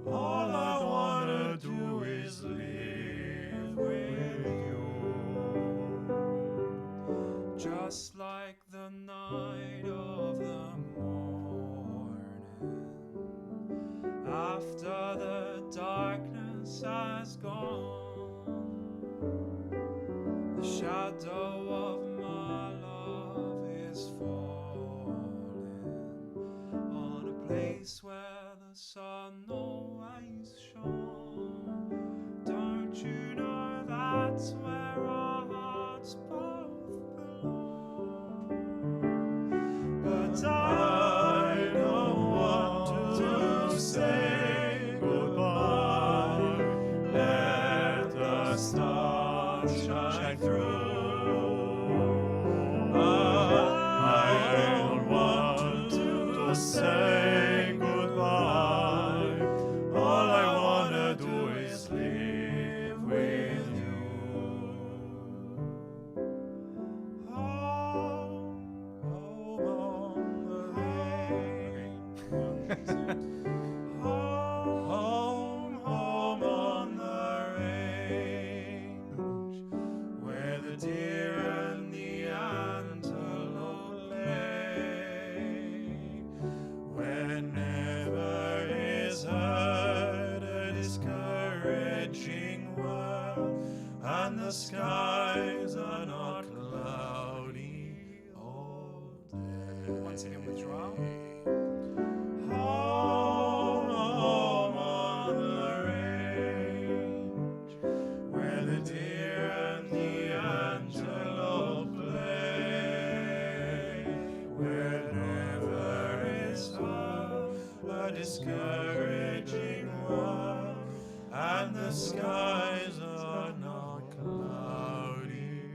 Speaker 6: All I wanna do is live with you.
Speaker 4: Just like the night of the morning, after the darkness has gone, the shadow of my love is falling on a place where the sun always shone. Don't you know that's where our hearts both belong? But I don't want to say goodbye. Let the stars shine through. I don't want to say goodbye. All I wanna do is live with you. Home, home on the range. Home, home on the range, where the deer and the antelope play, where never is heard a discouraging word, and the skies are not cloudy all day. Once again with Joao. Home, home on the range, where the deer and the antelope play, where never is heard a discouraging word, and the skies are not cloudy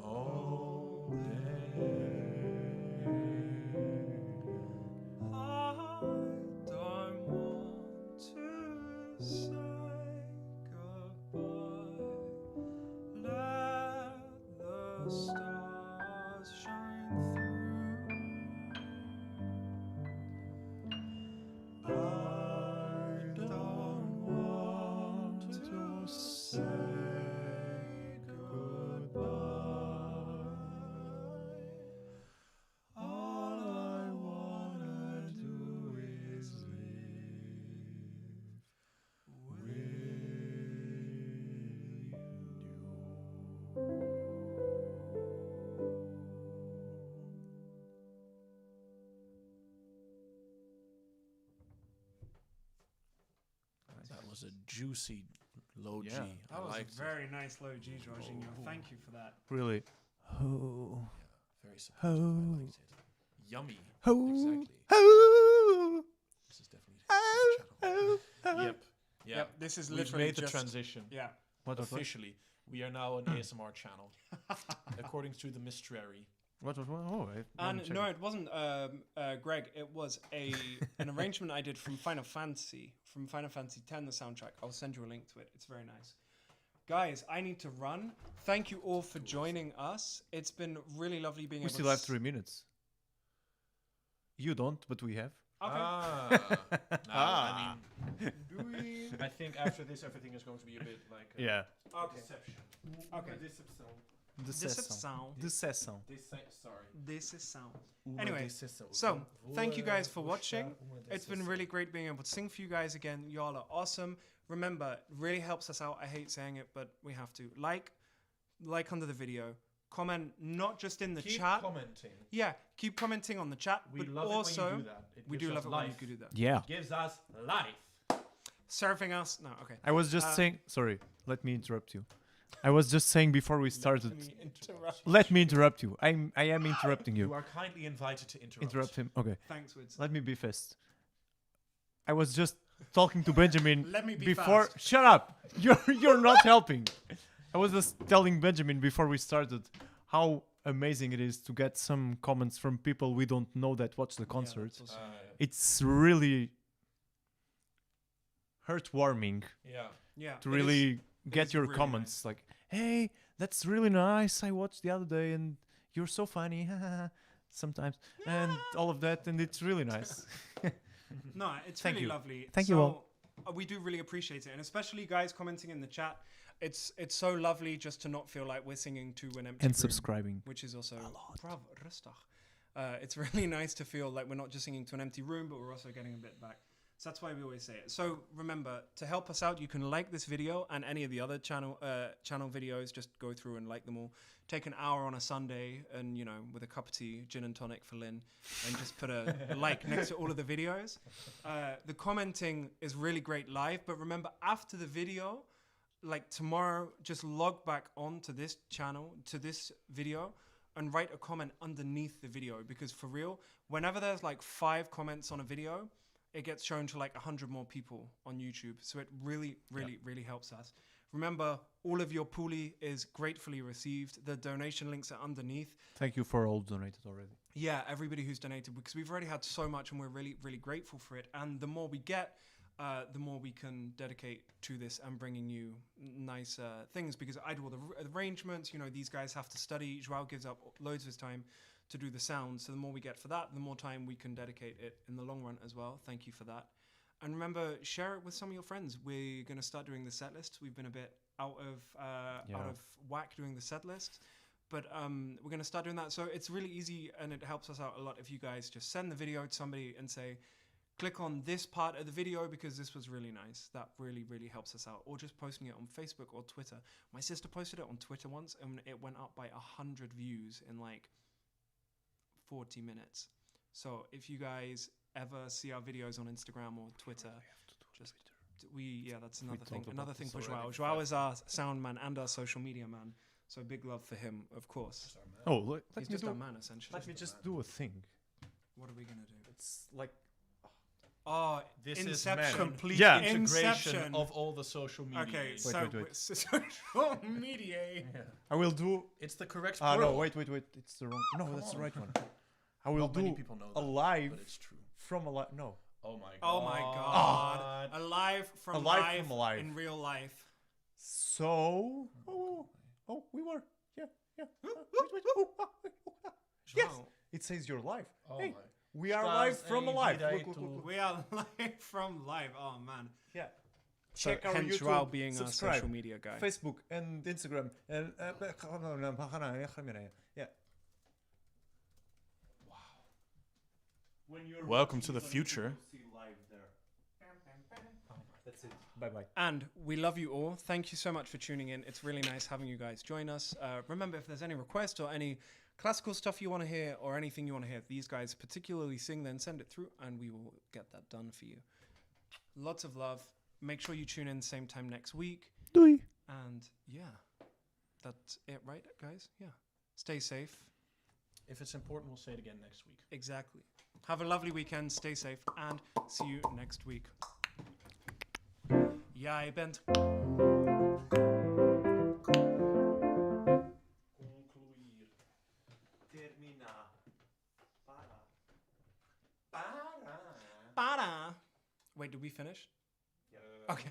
Speaker 4: all day. I don't want to say goodbye. Let the stars shine through. I don't want to say goodbye. All I wanna do is live with
Speaker 6: That was a juicy low G.
Speaker 5: Yeah.
Speaker 1: That
Speaker 6: I
Speaker 1: was
Speaker 6: liked
Speaker 1: a very nice low G, Joãozinho.
Speaker 6: Oh.
Speaker 1: Thank you for that.
Speaker 5: Really. Oh.
Speaker 6: it. Very supportive. I liked it. Yummy.
Speaker 5: Oh.
Speaker 6: Exactly.
Speaker 5: Oh.
Speaker 6: This is definitely
Speaker 5: Oh.
Speaker 6: channel. Yep. Yeah.
Speaker 1: Yep, this is
Speaker 6: We've
Speaker 1: literally
Speaker 6: made the
Speaker 1: just
Speaker 6: transition.
Speaker 1: Yeah.
Speaker 5: What?
Speaker 6: Officially, we are now an ASMR channel, according to the mystery.
Speaker 5: What? Oh,
Speaker 1: And no, it wasn't Greg. It was an arrangement I did from Final Fantasy X, the soundtrack. I'll send you a link to it. It's very nice. Guys, I need to run. Thank you all for joining us. It's been really lovely being
Speaker 5: We
Speaker 1: able
Speaker 5: still
Speaker 1: to
Speaker 5: have 3 minutes. You don't, but we have.
Speaker 1: Okay.
Speaker 6: I mean, I think after this, everything is going to be a bit like a
Speaker 5: Yeah.
Speaker 1: Okay.
Speaker 6: deception.
Speaker 1: Okay.
Speaker 3: Decepção.
Speaker 5: Decepção.
Speaker 1: Decepção.
Speaker 6: Sorry.
Speaker 1: Decepção. Anyway, so thank you guys for watching. It's been really great being able to sing for you guys again. Y'all are awesome. Remember, it really helps us out. I hate saying it, but we have to. Like under the video. Comment not just in the
Speaker 6: Keep
Speaker 1: chat.
Speaker 6: commenting.
Speaker 1: Yeah, keep commenting on the chat.
Speaker 6: We
Speaker 1: but
Speaker 6: love
Speaker 1: also,
Speaker 6: it when you do that.
Speaker 1: we do love it when you can do that.
Speaker 5: Yeah.
Speaker 6: Gives us life.
Speaker 1: Surfing us? No, okay.
Speaker 5: I was just saying. Sorry, let me interrupt you. I was just saying before we started. Let me interrupt you. I am interrupting
Speaker 6: You
Speaker 5: you.
Speaker 6: are kindly invited to interrupt.
Speaker 5: Interrupt him. Okay.
Speaker 1: Thanks, Wids.
Speaker 5: Let me be fast. I was just talking to Benjamin
Speaker 1: Let me be
Speaker 5: before.
Speaker 1: fast.
Speaker 5: Shut up! You're not helping. I was just telling Benjamin before we started how amazing it is to get some comments from people we don't know that watch the concert. It's really heartwarming
Speaker 6: Yeah.
Speaker 1: Yeah.
Speaker 5: to really get
Speaker 1: is
Speaker 5: your
Speaker 1: really
Speaker 5: comments like, hey, that's really nice. I watched the other day and you're so funny. Sometimes. And all of that. And it's really nice.
Speaker 1: No, it's
Speaker 5: Thank
Speaker 1: really
Speaker 5: you.
Speaker 1: lovely.
Speaker 5: Thank you all.
Speaker 1: We do really appreciate it, and especially guys commenting in the chat. It's so lovely just to not feel like we're singing to an empty
Speaker 5: And
Speaker 1: room,
Speaker 5: subscribing.
Speaker 1: which is also Brav, rustig. It's really nice to feel like we're not just singing to an empty room, but we're also getting a bit back. So that's why we always say it. So remember, to help us out, you can like this video and any of the other channel videos. Just go through and like them all. Take an hour on a Sunday and, with a cup of tea, gin and tonic for Lynn, and just put a like next to all of the videos. The commenting is really great live, but remember, after the video, like tomorrow, just log back on to this channel, to this video, and write a comment underneath the video, because for real, whenever there's like 5 comments on a video, it gets shown to like 100 more people on YouTube. So it really, really, really helps us. Remember, all of your puli is gratefully received. The donation links are underneath.
Speaker 5: Thank you for all donated already.
Speaker 1: Yeah, everybody who's donated, because we've already had so much and we're really, really grateful for it. And the more we get, the more we can dedicate to this and bringing you nice things, because I do all the arrangements. These guys have to study. Joao gives up loads of his time to do the sound. So the more we get for that, the more time we can dedicate it in the long run as well. Thank you for that. And remember, share it with some of your friends. We're going to start doing the set list. We've been a bit out of whack doing the set list, but we're going to start doing that. So it's really easy, and it helps us out a lot if you guys just send the video to somebody and say, click on this part of the video because this was really nice. That really, really helps us out. Or just posting it on Facebook or Twitter. My sister posted it on Twitter once, and it went up by 100 views in like 40 minutes. So if you guys ever see our videos on Instagram or Twitter, that's another thing. Another thing for Joao. Joao is our sound man and our social media man. So big love for him, of course.
Speaker 5: Oh,
Speaker 1: He's just our man, essentially.
Speaker 5: let me just do a thing.
Speaker 1: What are we gonna do?
Speaker 5: It's like
Speaker 1: Oh,
Speaker 3: This
Speaker 1: Inception.
Speaker 3: is complete
Speaker 5: Yeah.
Speaker 3: integration
Speaker 1: Inception.
Speaker 3: of all the social media.
Speaker 1: Okay,
Speaker 5: Wait,
Speaker 1: so
Speaker 5: wait.
Speaker 1: social media.
Speaker 5: I will do.
Speaker 3: It's the correct
Speaker 5: Ah, no,
Speaker 3: plural.
Speaker 5: wait. It's the wrong. No, that's the
Speaker 3: on.
Speaker 5: right one. I will
Speaker 3: Not many
Speaker 5: do
Speaker 3: people know
Speaker 5: a
Speaker 3: that,
Speaker 5: live
Speaker 3: but it's true.
Speaker 5: from a live. No,
Speaker 3: Oh my god.
Speaker 1: Oh my god! Alive from
Speaker 5: Alive from live.
Speaker 1: in real life.
Speaker 5: so. Oh, we were. Yeah. Wait. Yes,
Speaker 1: Joao,
Speaker 5: it says you're live.
Speaker 3: Oh
Speaker 5: Hey,
Speaker 3: my.
Speaker 5: we are
Speaker 3: Stars
Speaker 5: live from a live.
Speaker 3: Evidite
Speaker 5: Look.
Speaker 1: we are live from live. Oh man!
Speaker 5: Yeah.
Speaker 1: So
Speaker 5: Check our
Speaker 1: hence
Speaker 5: YouTube.
Speaker 1: Joao being
Speaker 5: subscribe.
Speaker 1: our social media guy.
Speaker 5: Facebook and Instagram and yeah.
Speaker 3: Welcome to the future.
Speaker 5: That's it. Bye.
Speaker 1: And we love you all. Thank you so much for tuning in. It's really nice having you guys join us. Remember, if there's any requests or any classical stuff you want to hear or anything you want to hear these guys particularly sing, then send it through and we will get that done for you. Lots of love. Make sure you tune in same time next week.
Speaker 5: Doei.
Speaker 1: And yeah, that's it, right, guys? Yeah. Stay safe.
Speaker 3: If it's important, we'll say it again next week.
Speaker 1: Exactly. Have a lovely weekend. Stay safe and see you next week. Jij bent...
Speaker 5: Termina.
Speaker 1: Para. Wait, did we finish?
Speaker 5: Yeah.
Speaker 1: Okay.